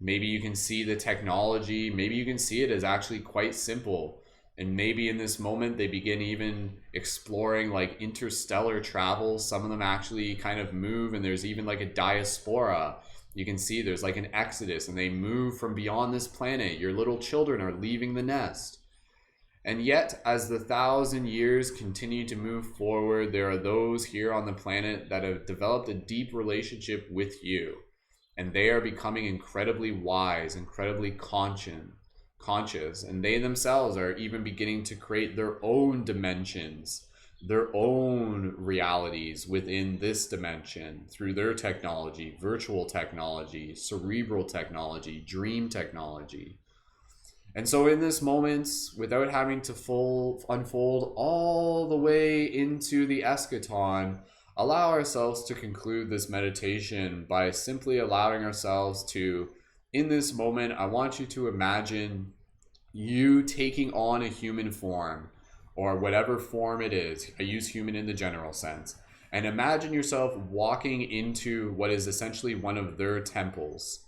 Maybe you can see the technology. Maybe you can see it as actually quite simple. And maybe in this moment, they begin even exploring like interstellar travel. Some of them actually kind of move, and there's even like a diaspora. You can see there's like an exodus, and they move from beyond this planet. Your little children are leaving the nest. And yet, as the 1,000 years continue to move forward, there are those here on the planet that have developed a deep relationship with you. And they are becoming incredibly wise, incredibly conscious. And they themselves are even beginning to create their own dimensions, their own realities within this dimension through their technology, virtual technology, cerebral technology, dream technology. And so in this moment, without having to unfold all the way into the eschaton, allow ourselves to conclude this meditation by simply allowing ourselves to, in this moment, I want you to imagine you taking on a human form, or whatever form it is. I use human in the general sense. And imagine yourself walking into what is essentially one of their temples.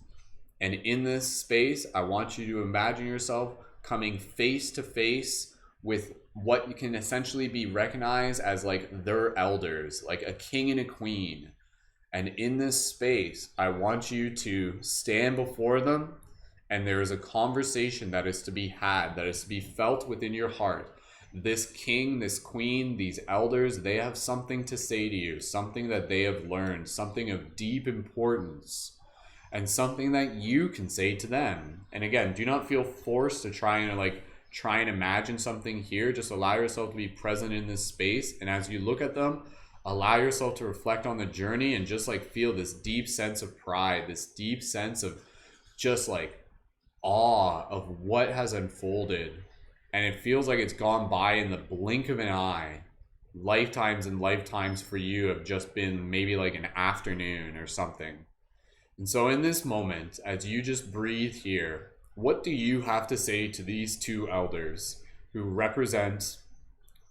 And in this space, I want you to imagine yourself coming face to face with what you can essentially be recognized as like their elders, like a king and a queen. And in this space, I want you to stand before them, and there is a conversation that is to be had, that is to be felt within your heart. This king, this queen, these elders, they have something to say to you, something that they have learned, something of deep importance, and something that you can say to them. And again, do not feel forced to try and imagine something here. Just allow yourself to be present in this space. And as you look at them, allow yourself to reflect on the journey and just like feel this deep sense of pride, this deep sense of just like awe of what has unfolded. And it feels like it's gone by in the blink of an eye. Lifetimes and lifetimes for you have just been maybe like an afternoon or something. And so in this moment, as you just breathe here, what do you have to say to these two elders who represent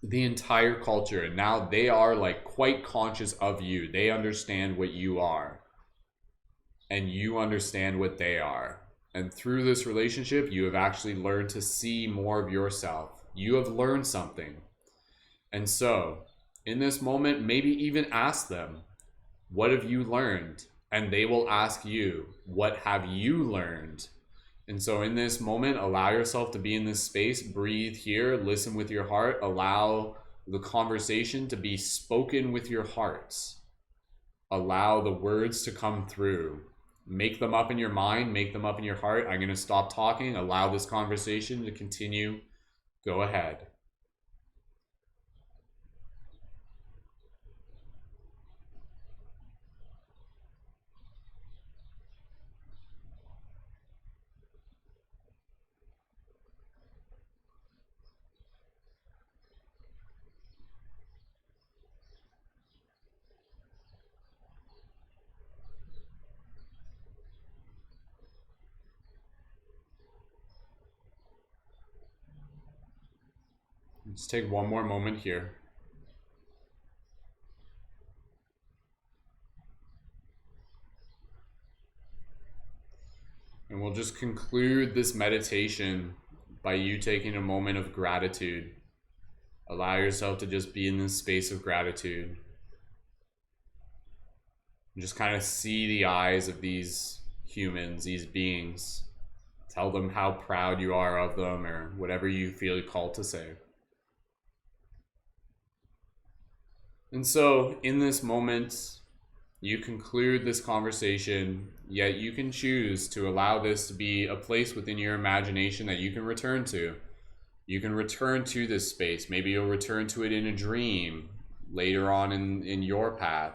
the entire culture, and now they are like quite conscious of you? They understand what you are, and you understand what they are. And through this relationship, you have actually learned to see more of yourself. You have learned something. And so, in this moment, maybe even ask them, what have you learned? And they will ask you, what have you learned? And so in this moment, allow yourself to be in this space, breathe here, listen with your heart, allow the conversation to be spoken with your hearts. Allow the words to come through. Make them up in your mind, make them up in your heart. I'm going to stop talking, allow this conversation to continue. Go ahead. Let's take one more moment here. And we'll just conclude this meditation by you taking a moment of gratitude. Allow yourself to just be in this space of gratitude. And just kind of see the eyes of these humans, these beings. Tell them how proud you are of them, or whatever you feel called to say. And so in this moment, you conclude this conversation, yet you can choose to allow this to be a place within your imagination that you can return to. You can return to this space. Maybe you'll return to it in a dream later on in your path.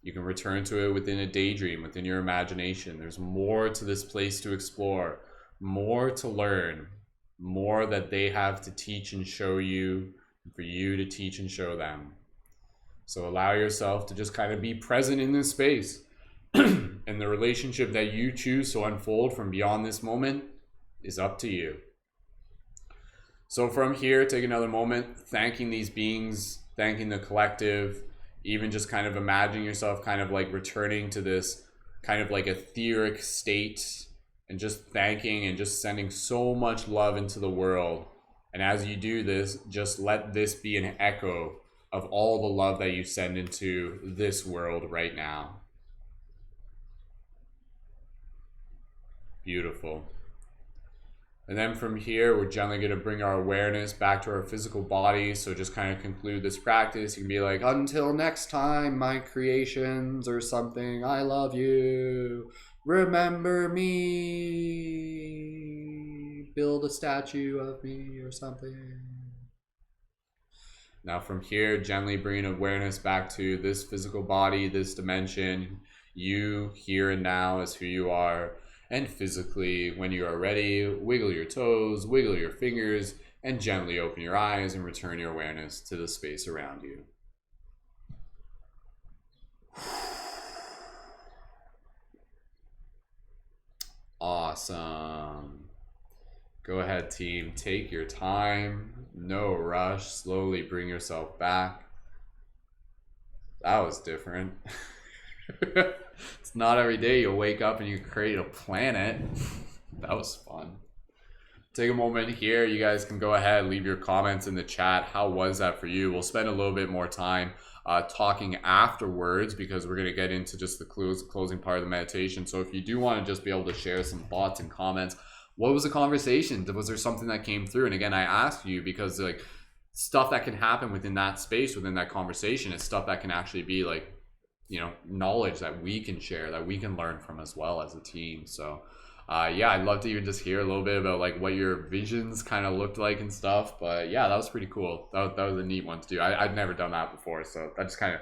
You can return to it within a daydream, within your imagination. There's more to this place to explore, more to learn, more that they have to teach and show you, for you to teach and show them. So allow yourself to just kind of be present in this space. And the relationship that you choose to unfold from beyond this moment is up to you. So from here, take another moment, thanking these beings, thanking the collective, even just kind of imagine yourself kind of like returning to this kind of like etheric state, and just thanking and just sending so much love into the world. And as you do this, just let this be an echo of all the love that you send into this world right now. Beautiful. And then from here, we're gently going to bring our awareness back to our physical body. So just kind of conclude this practice. You can be like, until next time, my creations, or something. I love you. Remember me. Build a statue of me or something. Now from here, gently bring awareness back to this physical body, this dimension, you here and now as who you are. And physically, when you are ready, wiggle your toes, wiggle your fingers, and gently open your eyes and return your awareness to the space around you. Awesome. Go ahead, team. Take your time. No rush. Slowly bring yourself back. That was different. It's not every day you'll wake up and you create a planet. That was fun. Take a moment here. You guys can go ahead, leave your comments in the chat. How was that for you? We'll spend a little bit more time talking afterwards, because we're going to get into just the closing part of the meditation. So if you do want to just be able to share some thoughts and comments, what was the conversation? Was there something that came through? And again, I ask you because like stuff that can happen within that space, within that conversation, is stuff that can actually be like, you know, knowledge that we can share, that we can learn from as well as a team. So yeah, I'd love to even just hear a little bit about like what your visions kind of looked like and stuff. But yeah, that was pretty cool. That was a neat one to do. I'd never done that before, so that just kind of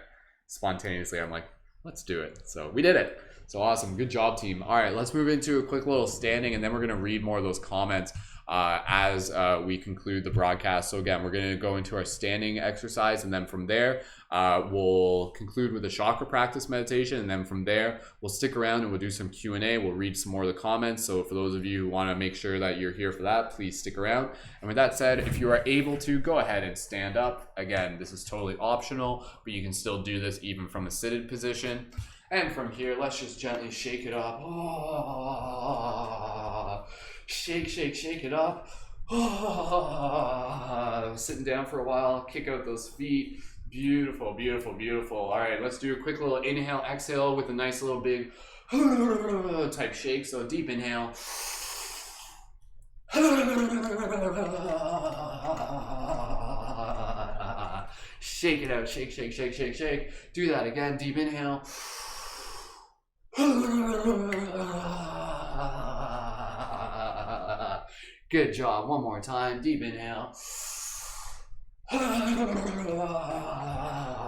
spontaneously, I'm like, let's do it. So we did it. So awesome. Good job, team. All right, let's move into a quick little standing, and then we're going to read more of those comments. as we conclude the broadcast. So again, we're going to go into our standing exercise, and then from there we'll conclude with a chakra practice meditation, and then from there we'll stick around and we'll do some Q&A. We'll read some more of the comments, so for those of you who want to make sure that you're here for that, please stick around. And with that said, if you are able to, go ahead and stand up. Again, this is totally optional, but you can still do this even from a seated position. And from here, let's just gently shake it up. Shake, shake, shake it up. Sitting down for a while, kick out those feet. Beautiful, beautiful, beautiful. All right, let's do a quick little inhale, exhale with a nice little big type shake. So deep inhale. Shake it out, shake, shake, shake, shake, shake. Do that again, deep inhale. Good job. One more time. Deep inhale.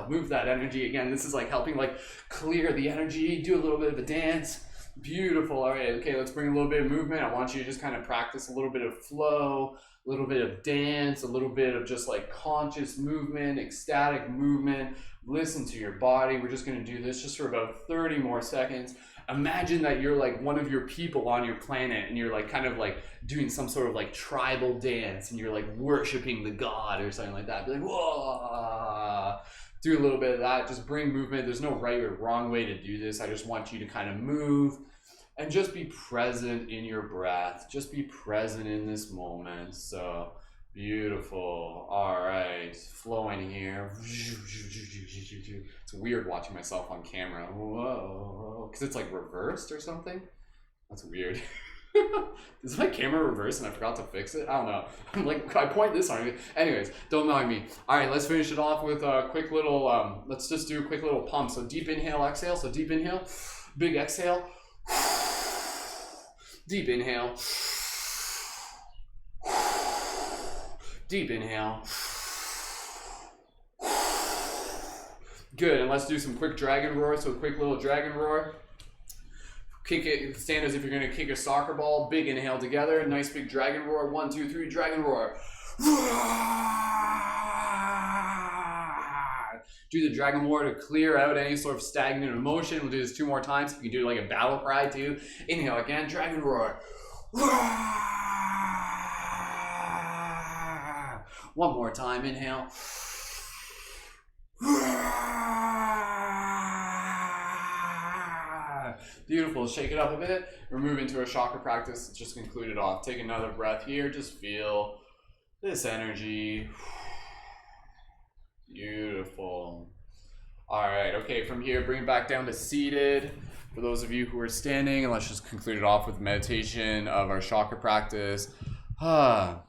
Move that energy again. This is like helping like clear the energy. Do a little bit of a dance. Beautiful. All right. Okay, let's bring a little bit of movement. I want you to just kind of practice a little bit of flow, a little bit of dance, a little bit of just like conscious movement, ecstatic movement. Listen to your body. We're just going to do this just for about 30 more seconds. Imagine that you're like one of your people on your planet, and you're like kind of like doing some sort of like tribal dance, and you're like worshiping the god or something like that. Be like, whoa. Do a little bit of that. Just bring movement. There's no right or wrong way to do this. I just want you to kind of move and just be present in your breath. Just be present in this moment. So beautiful. All right, flowing here. It's weird watching myself on camera. Whoa, because it's like reversed or something. That's weird. Is my camera reversed and I forgot to fix it? I don't know. I'm like, I point this on you. Anyways, don't mind me. All right, let's finish it off with a quick little, let's just do a quick little pump. So deep inhale, exhale. So deep inhale, big exhale. Deep inhale. Deep inhale. Good, and let's do some quick dragon roar. So a quick little dragon roar. Kick it, stand as if you're gonna kick a soccer ball. Big inhale together, nice big dragon roar. 1, 2, 3, dragon roar. Do the dragon roar to clear out any sort of stagnant emotion. We'll do this 2 more times. You can do like a battle cry too. Inhale again, dragon roar. 1 more time, inhale. Beautiful, shake it up a bit. We're moving to our chakra practice. Just conclude it off. Take another breath here. Just feel this energy. Beautiful. All right, okay, from here, bring it back down to seated. For those of you who are standing, and let's just conclude it off with meditation of our chakra practice. All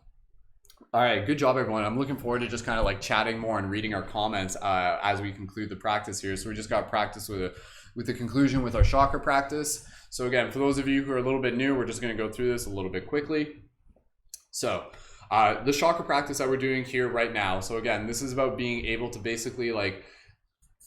right, good job, everyone. I'm looking forward to just kind of like chatting more and reading our comments as we conclude the practice here. So we just got practice with the conclusion with our chakra practice. So again, for those of you who are a little bit new, we're just going to go through this a little bit quickly. So the chakra practice that we're doing here right now. So again, this is about being able to basically like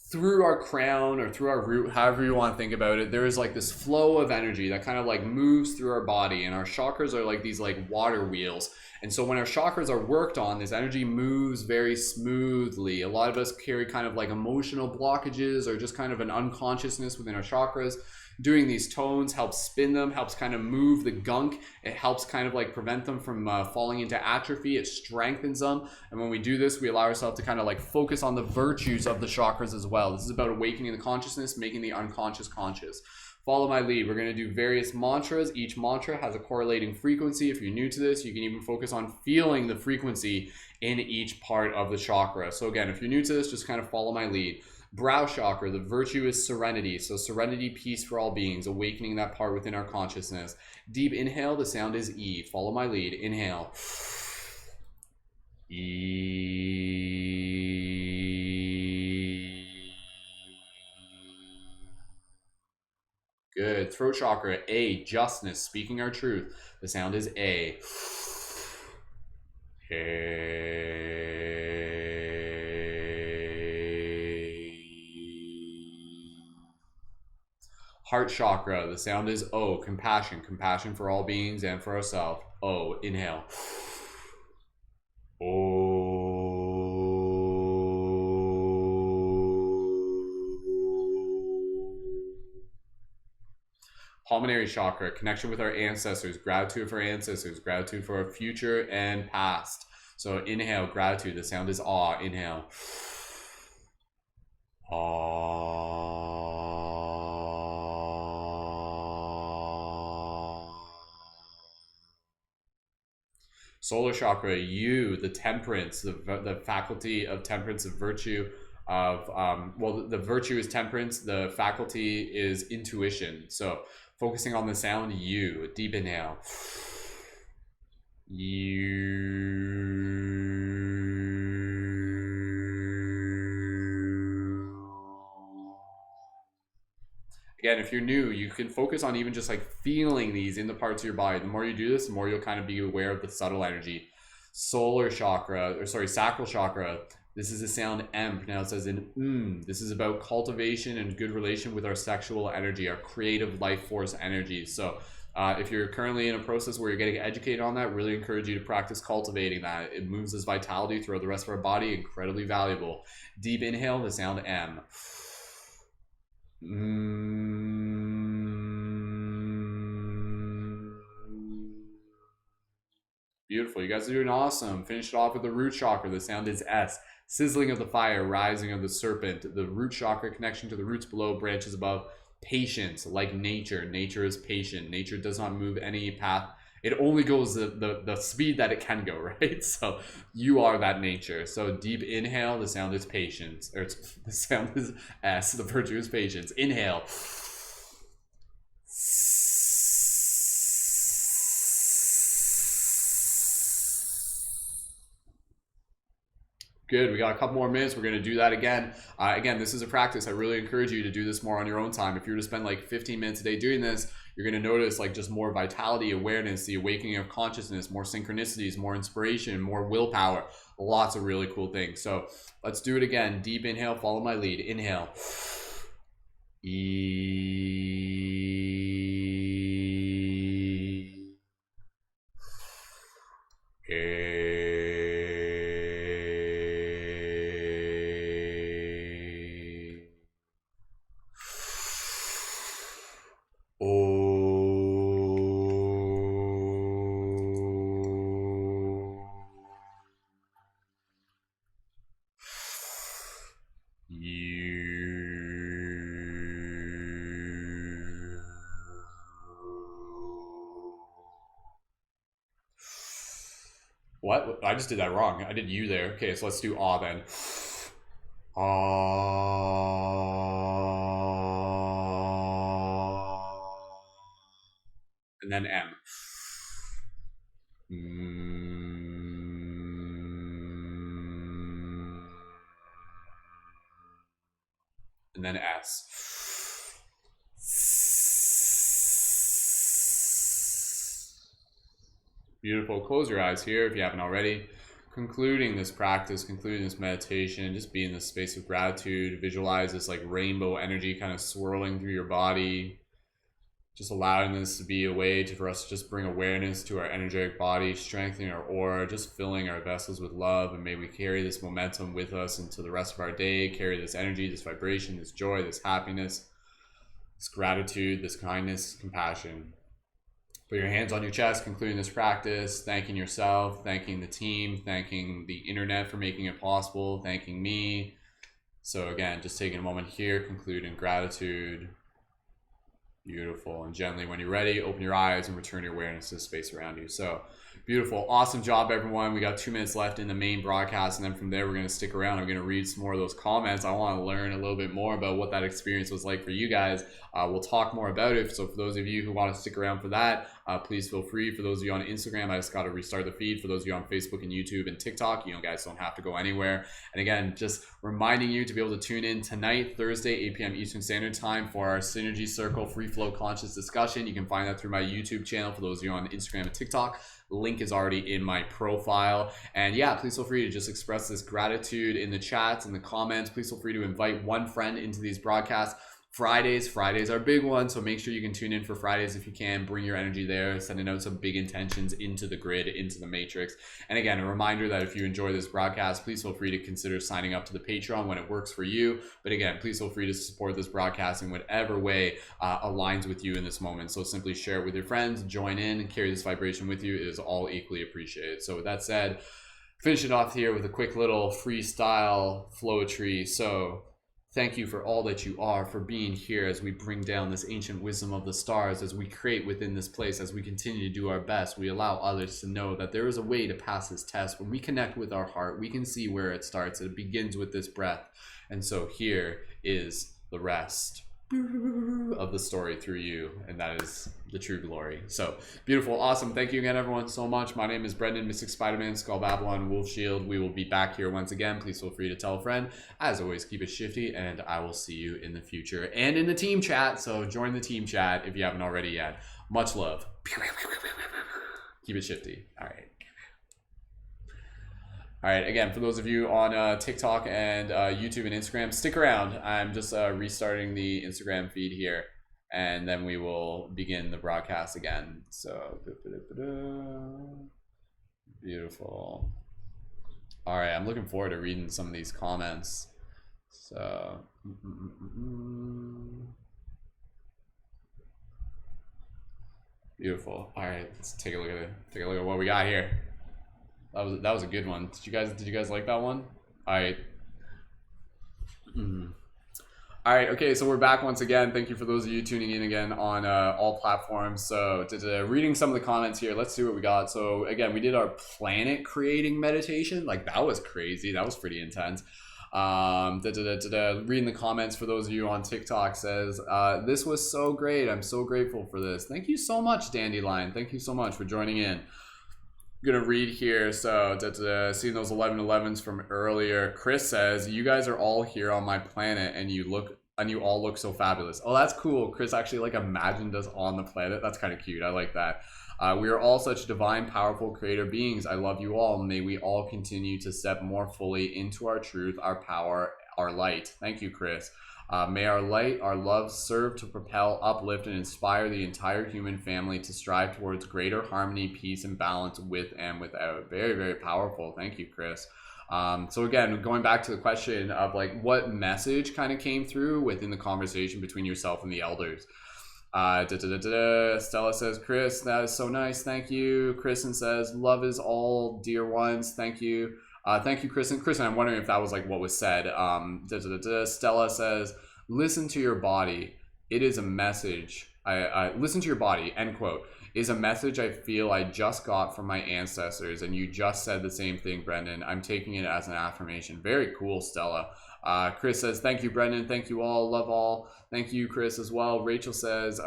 through our crown or through our root, however you want to think about it, there is like this flow of energy that kind of like moves through our body, and our chakras are like these like water wheels. And so when our chakras are worked on, this energy moves very smoothly. A lot of us carry kind of like emotional blockages or just kind of an unconsciousness within our chakras. Doing these tones helps spin them, helps kind of move the gunk. It helps kind of like prevent them from falling into atrophy. It strengthens them. And when we do this, we allow ourselves to kind of like focus on the virtues of the chakras as well. This is about awakening the consciousness, making the unconscious conscious. Follow my lead. We're going to do various mantras. Each mantra has a correlating frequency. If you're new to this, you can even focus on feeling the frequency in each part of the chakra. So again, if you're new to this, just kind of follow my lead. Brow chakra, the virtue is serenity. So serenity, peace for all beings, awakening that part within our consciousness. Deep inhale, the sound is E. Follow my lead. Inhale. E. Good. Throat chakra, A, justness, speaking our truth. The sound is A. Heart chakra, the sound is O, compassion, compassion for all beings and for ourselves. O. Inhale. O. Pulmonary chakra, connection with our ancestors, gratitude for our ancestors, gratitude for our future and past. So inhale, gratitude. The sound is awe. Inhale. Solar chakra, you, the temperance, the faculty of temperance, of virtue, of well, the virtue is temperance, the faculty is intuition. So focusing on the sound, you, deep inhale. You. Again, if you're new, you can focus on even just like feeling these in the parts of your body. The more you do this, the more you'll kind of be aware of the subtle energy. Solar chakra, or sorry, sacral chakra. This is the sound M, pronounced as in This is about cultivation and good relation with our sexual energy, our creative life force energy. So if you're currently in a process where you're getting educated on that, really encourage you to practice cultivating that. It moves this vitality throughout the rest of our body, incredibly valuable. Deep inhale, the sound M. Beautiful. You guys are doing awesome. Finish it off with the root chakra. The sound is S. Sizzling of the fire, rising of the serpent. The root chakra, connection to the roots below, branches above. Patience, like nature. Nature is patient. Nature does not move any path. It only goes the speed that it can go, right? So you are that nature. So deep inhale, the sound is patience. Or the sound is S. The virtue is patience. Inhale. Good. We got a couple more minutes. We're going to do that again. Again, this is a practice. I really encourage you to do this more on your own time. If you were to spend like 15 minutes a day doing this, you're going to notice like just more vitality, awareness, the awakening of consciousness, more synchronicities, more inspiration, more willpower, lots of really cool things. So let's do it again. Deep inhale, follow my lead. Inhale. What? I just did that wrong. I did you there. Okay, so let's do ah then. And then M. And then S. Beautiful. Close your eyes here if you haven't already. Concluding this practice, concluding this meditation, just be in this space of gratitude. Visualize this like rainbow energy kind of swirling through your body. Just allowing this to be a way for us to just bring awareness to our energetic body, strengthening our aura, just filling our vessels with love. And may we carry this momentum with us into the rest of our day, carry this energy, this vibration, this joy, this happiness, this gratitude, this kindness, compassion. Put your hands on your chest, concluding this practice, thanking yourself, thanking the team, thanking the internet for making it possible, thanking me. So again, just taking a moment here, conclude in gratitude. Beautiful. And gently, when you're ready, open your eyes and return your awareness to the space around you. So beautiful. Awesome job, everyone. We got 2 minutes left in the main broadcast. And then from there, we're going to stick around. I'm going to read some more of those comments. I want to learn a little bit more about what that experience was like for you guys. We'll talk more about it. So for those of you who want to stick around for that, please feel free. For those of you on Instagram, I just got to restart the feed. For those of you on Facebook and YouTube and TikTok, you guys don't have to go anywhere. And again, just reminding you to be able to tune in tonight, Thursday, 8 p.m. Eastern Standard Time for our Synergy Circle Free Flow Conscious discussion. You can find that through my YouTube channel. For those of you on Instagram and TikTok, link is already in my profile. And yeah, please feel free to just express this gratitude in the chats and the comments. Please feel free to invite one friend into these broadcasts. Fridays are a big one, so make sure you can tune in for Fridays if you can. Bring your energy there, sending out some big intentions into the grid, into the matrix. And again, a reminder that if you enjoy this broadcast, please feel free to consider signing up to the Patreon when it works for you. But again, please feel free to support this broadcast in whatever way aligns with you in this moment. So simply share it with your friends, join in, and carry this vibration with you. It is all equally appreciated. So with that said, finish it off here with a quick little freestyle flow tree. So thank you for all that you are, for being here as we bring down this ancient wisdom of the stars, as we create within this place, as we continue to do our best. We allow others to know that there is a way to pass this test. When we connect with our heart, we can see where it starts. It begins with this breath. And so here is the rest of the story through you, and that is the true glory. So beautiful, awesome. Thank you again, everyone, so much. My name is Brendan, Mystic Spider-Man, Skull Babylon, Wolf Shield. We will be back here once again. Please feel free to tell a friend. As always, keep it shifty, and I will see you in the future and in the team chat. So join the team chat if you haven't already yet. Much love. Keep it shifty. All right, again, for those of you on TikTok and YouTube and Instagram, stick around. I'm just restarting the Instagram feed here, and then we will begin the broadcast again. So, beautiful. All right, I'm looking forward to reading some of these comments. So, beautiful. All right, let's take a look at it. Take a look at what we got here. That was a good one. Did you guys like that one? All right. All right. Okay. So we're back once again. Thank you for those of you tuning in again on all platforms. So reading some of the comments here, let's see what we got. So again, we did our planet creating meditation. Like, that was crazy. That was pretty intense. Reading the comments for those of you on TikTok says, this was so great. I'm so grateful for this. Thank you so much, Dandelion. Thank you so much for joining in. I'm gonna read here. So seeing those 1111s from earlier, Chris says, you guys are all here on my planet and you all look so fabulous. Oh, that's cool. Chris actually like imagined us on the planet. That's kind of cute. I like that. We are all such divine, powerful creator beings. I love you all. May we all continue to step more fully into our truth, our power, our light. Thank you, Chris. May our light, our love serve to propel, uplift, and inspire the entire human family to strive towards greater harmony, peace, and balance with and without. Very, very powerful. Thank you, Chris. So again, going back to the question of like what message kind of came through within the conversation between yourself and the elders. Stella says, Chris, that is so nice. Thank you. Kristen says, love is all, dear ones. Thank you. Thank you, Kristen. Kristen, I'm wondering if that was like what was said. Stella says, listen to your body. It is a message. Listen to your body, end quote, is a message I feel I just got from my ancestors. And you just said the same thing, Brendan. I'm taking it as an affirmation. Very cool, Stella. Chris says, thank you, Brendan. Thank you all. Love all. Thank you, Chris, as well. Rachel says,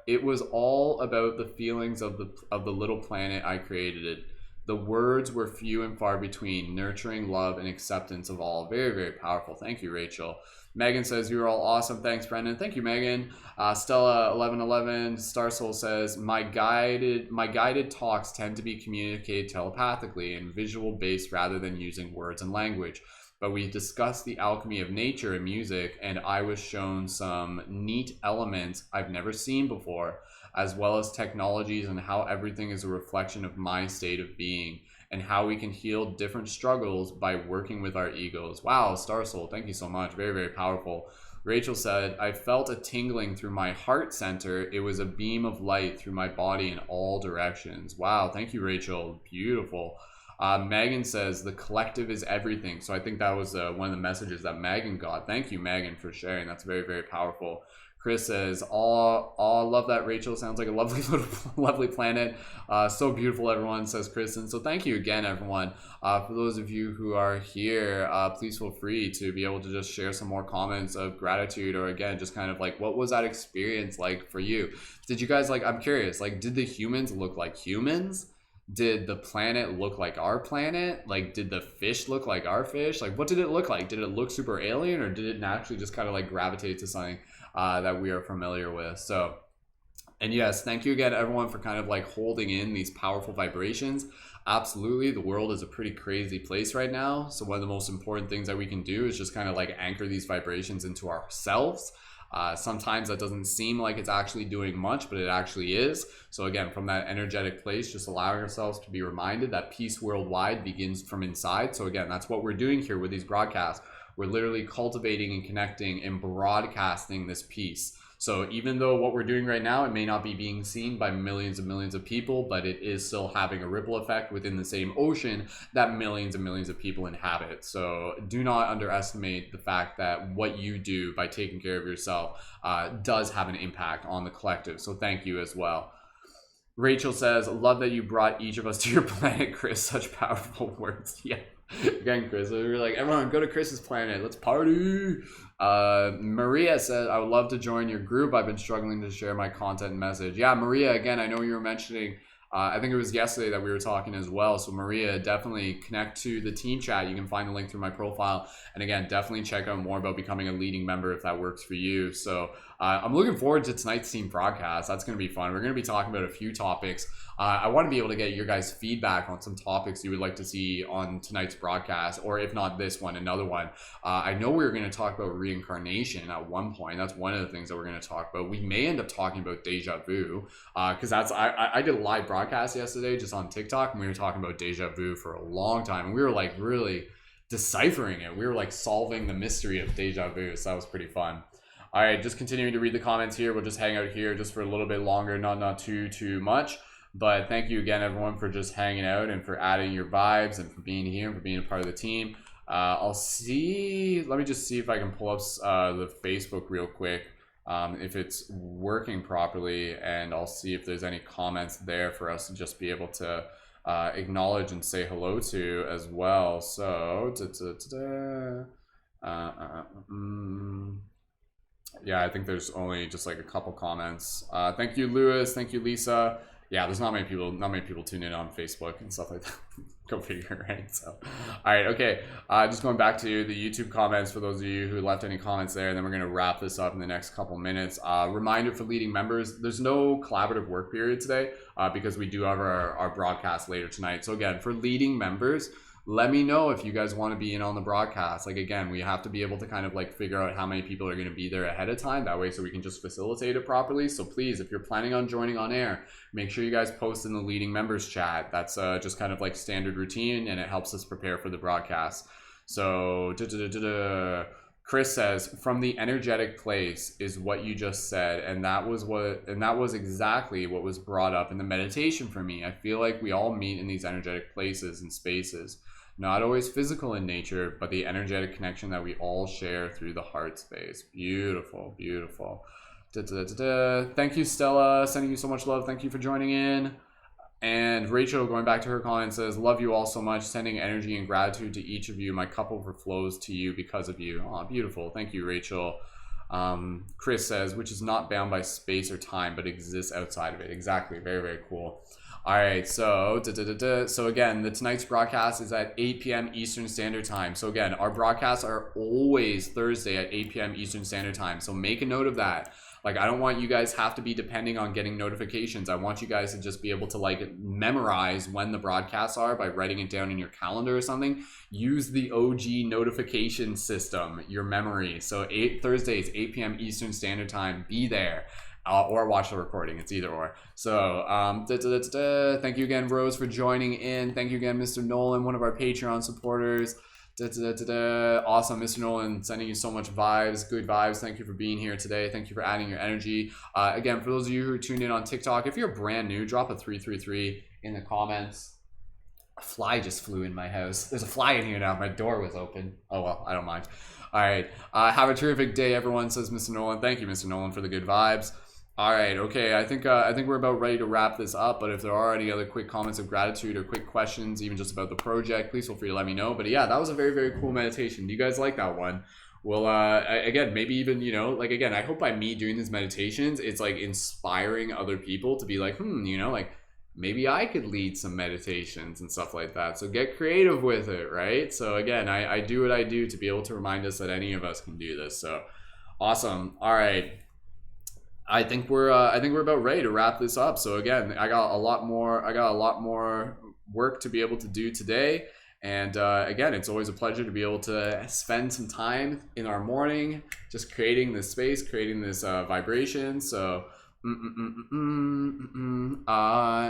it was all about the feelings of the little planet I created it. The words were few and far between, nurturing love and acceptance of all. Very, very powerful. Thank you, Rachel. Megan says, you're all awesome. Thanks, Brendan. Thank you, Megan. Stella 1111 Star Soul says, my guided talks tend to be communicated telepathically and visual based rather than using words and language. But we discussed the alchemy of nature and music, and I was shown some neat elements I've never seen before, as well as technologies and how everything is a reflection of my state of being and how we can heal different struggles by working with our egos. Wow, Star Soul, thank you so much. Very, very powerful. Rachel said, I felt a tingling through my heart center. It was a beam of light through my body in all directions. Wow, thank you, Rachel. Beautiful. Megan says, the collective is everything. So I think that was one of the messages that Megan got. Thank you, Megan, for sharing. That's very, very powerful. Chris says, love that, Rachel. Sounds like a lovely little lovely planet. So beautiful, everyone, says Kristen. So thank you again, everyone. For those of you who are here, please feel free to be able to just share some more comments of gratitude, or again, just kind of like, what was that experience like for you? Did you guys I'm curious, did the humans look like humans? Did the planet look like our planet? Did the fish look like our fish? What did it look like? Did it look super alien, or did it naturally just kind of gravitate to something that we are familiar with? So, and yes, thank you again, everyone, for kind of holding in these powerful vibrations. Absolutely, the world is a pretty crazy place right now. So one of the most important things that we can do is just kind of anchor these vibrations into ourselves. Sometimes that doesn't seem like it's actually doing much, but it actually is. So again, from that energetic place, just allowing ourselves to be reminded that peace worldwide begins from inside. So again, that's what we're doing here with these broadcasts. We're literally cultivating and connecting and broadcasting this peace. So even though what we're doing right now, it may not be being seen by millions and millions of people, but it is still having a ripple effect within the same ocean that millions and millions of people inhabit. So do not underestimate the fact that what you do by taking care of yourself does have an impact on the collective. So thank you as well. Rachel says, love that you brought each of us to your planet, Chris. Such powerful words. Yeah. Again, Chris, we were like, everyone go to Chris's planet, let's party. Maria said, I would love to join your group. I've been struggling to share my content and message. Yeah, Maria, again, I know you were mentioning, I think it was yesterday that we were talking as well. So Maria, definitely connect to the team chat. You can find the link through my profile. And again, definitely check out more about becoming a leading member if that works for you. So I'm looking forward to tonight's team broadcast. That's going to be fun. We're going to be talking about a few topics. I want to be able to get your guys' feedback on some topics you would like to see on tonight's broadcast, or if not this one, another one. I know we were going to talk about reincarnation at one point. That's one of the things that we're going to talk about. We may end up talking about deja vu, because I did a live broadcast yesterday just on TikTok, and we were talking about deja vu for a long time, and we were like really deciphering it. We were like solving the mystery of deja vu, so that was pretty fun. All right, just continuing to read the comments here. We'll just hang out here just for a little bit longer, not too much. But thank you again, everyone, for just hanging out and for adding your vibes and for being here and for being a part of the team. Let me just see if I can pull up the Facebook real quick, if it's working properly, and I'll see if there's any comments there for us to just be able to acknowledge and say hello to as well. So, yeah, I think there's only just like a couple comments. Thank you, Lewis. Thank you, Lisa. Yeah, there's not many people tune in on Facebook and stuff like that. Go figure, right? So, all right, okay. Just going back to the YouTube comments for those of you who left any comments there, and then we're gonna wrap this up in the next couple minutes. Reminder for leading members: there's no collaborative work period today because we do have our broadcast later tonight. So again, for leading members, let me know if you guys want to be in on the broadcast. Like, again, we have to be able to kind of like figure out how many people are going to be there ahead of time. That way, so we can just facilitate it properly. So please, if you're planning on joining on air, make sure you guys post in the leading members chat. That's just kind of like standard routine, and it helps us prepare for the broadcast. So Chris says, from the energetic place is what you just said, and that was exactly what was brought up in the meditation for me. I feel like we all meet in these energetic places and spaces. Not always physical in nature, but the energetic connection that we all share through the heart space. Beautiful, beautiful. Thank you, Stella. Sending you so much love. Thank you for joining in. And Rachel, going back to her comment, says, love you all so much. Sending energy and gratitude to each of you. My cup overflows to you because of you. Oh, beautiful. Thank you, Rachel. Chris says, which is not bound by space or time, but exists outside of it. Exactly. Very, very cool. All right, so so again, tonight's broadcast is at 8 p.m. Eastern Standard Time. So again, our broadcasts are always Thursday at 8 p.m. Eastern Standard Time. So make a note of that. Like, I don't want you guys have to be depending on getting notifications. I want you guys to just be able to like memorize when the broadcasts are by writing it down in your calendar or something. Use the OG notification system, your memory. So Thursdays, 8 p.m. Eastern Standard Time, be there. Or watch the recording. It's either or. So thank you again, Rose, for joining in. Thank you again, Mr. Nolan, one of our Patreon supporters. Awesome, Mr. Nolan, sending you so much vibes, good vibes. Thank you for being here today. Thank you for adding your energy. Again, for those of you who are tuned in on TikTok, if you're brand new, drop a 333 in the comments. A fly just flew in my house. There's a fly in here now. My door was open. Oh well, I don't mind. All right, have a terrific day, everyone, says Mr. Nolan. Thank you, Mr. Nolan, for the good vibes. All right, okay, I think we're about ready to wrap this up, but if there are any other quick comments of gratitude or quick questions, even just about the project, please feel free to let me know. But yeah, that was a very, very cool meditation. Do you guys like that one? Well, again, maybe even, you know, like, again, I hope by me doing these meditations, it's like inspiring other people to be like, you know, like, maybe I could lead some meditations and stuff like that. So get creative with it, right? So again, I do what I do to be able to remind us that any of us can do this. So awesome. All right. I think we're about ready to wrap this up. So again, I got a lot more work to be able to do today, And again, it's always a pleasure to be able to spend some time in our morning, just creating this space, creating this vibration. So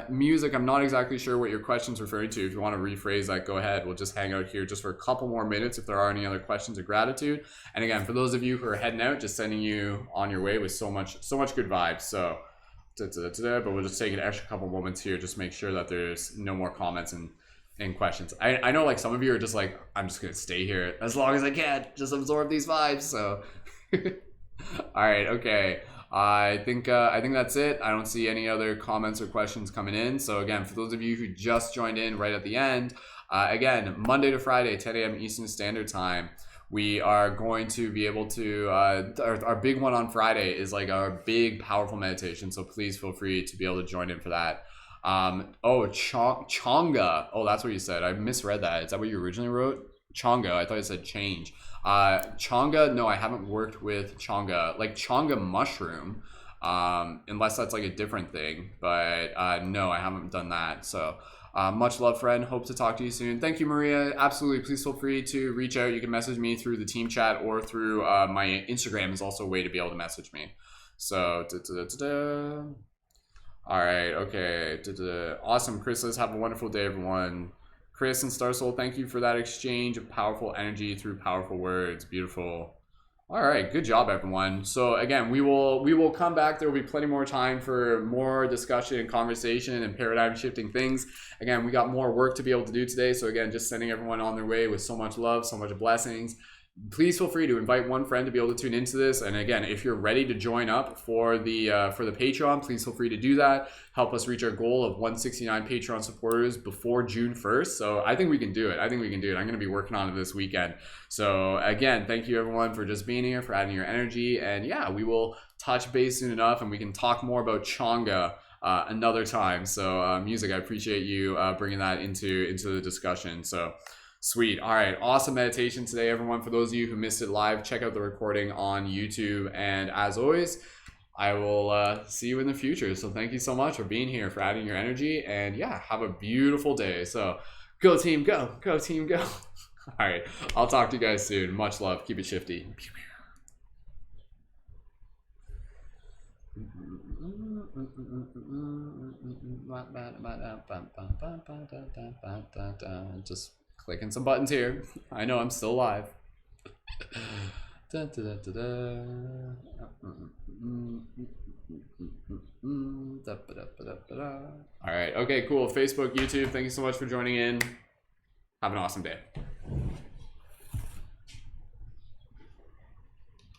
music, I'm not exactly sure what your question's referring to. If you want to rephrase that, go ahead. We'll just hang out here just for a couple more minutes if there are any other questions of gratitude. And again, for those of you who are heading out, just sending you on your way with so much good vibes. So but we'll just take an extra couple moments here, just make sure that there's no more comments and questions. I know like some of you are just like, I'm just gonna stay here as long as I can, just absorb these vibes. So all right, okay, I think that's it. I don't see any other comments or questions coming in. So again, for those of you who just joined in right at the end, again, Monday to Friday, 10 a.m. Eastern Standard Time, we are going to be able to our big one on Friday is like our big powerful meditation, so please feel free to be able to join in for that. Changa. Oh, that's what you said. I misread that. Is that what you originally wrote? Changa. I thought it said change. Changa. No, I haven't worked with changa. Like changa mushroom. Unless that's like a different thing. But no, I haven't done that. So much love, friend. Hope to talk to you soon. Thank you, Maria. Absolutely. Please feel free to reach out. You can message me through the team chat or through my Instagram is also a way to be able to message me. So all right, okay. Awesome, Chris. Let's have a wonderful day, everyone. Chris and Star Soul, thank you for that exchange of powerful energy through powerful words. Beautiful. All right, good job, everyone. So again, we will come back. There will be plenty more time for more discussion and conversation and paradigm shifting things. Again, we got more work to be able to do today. So again, just sending everyone on their way with so much love, so much blessings. Please feel free to invite one friend to be able to tune into this. And again, if you're ready to join up for the Patreon, please feel free to do that. Help us reach our goal of 169 Patreon supporters before June 1st. So I think we can do it. I'm going to be working on it this weekend. So again, thank you everyone for just being here, for adding your energy. And yeah, we will touch base soon enough and we can talk more about Changa another time. So music, I appreciate you bringing that into the discussion. So sweet. All right. Awesome meditation today, everyone. For those of you who missed it live, check out the recording on YouTube. And as always, I will see you in the future. So thank you so much for being here, for adding your energy. And yeah, have a beautiful day. So go team, go. Go team, go. All right. I'll talk to you guys soon. Much love. Keep it shifty. Just clicking some buttons here. I know I'm still alive. All right. Okay, cool. Facebook, YouTube, thank you so much for joining in. Have an awesome day.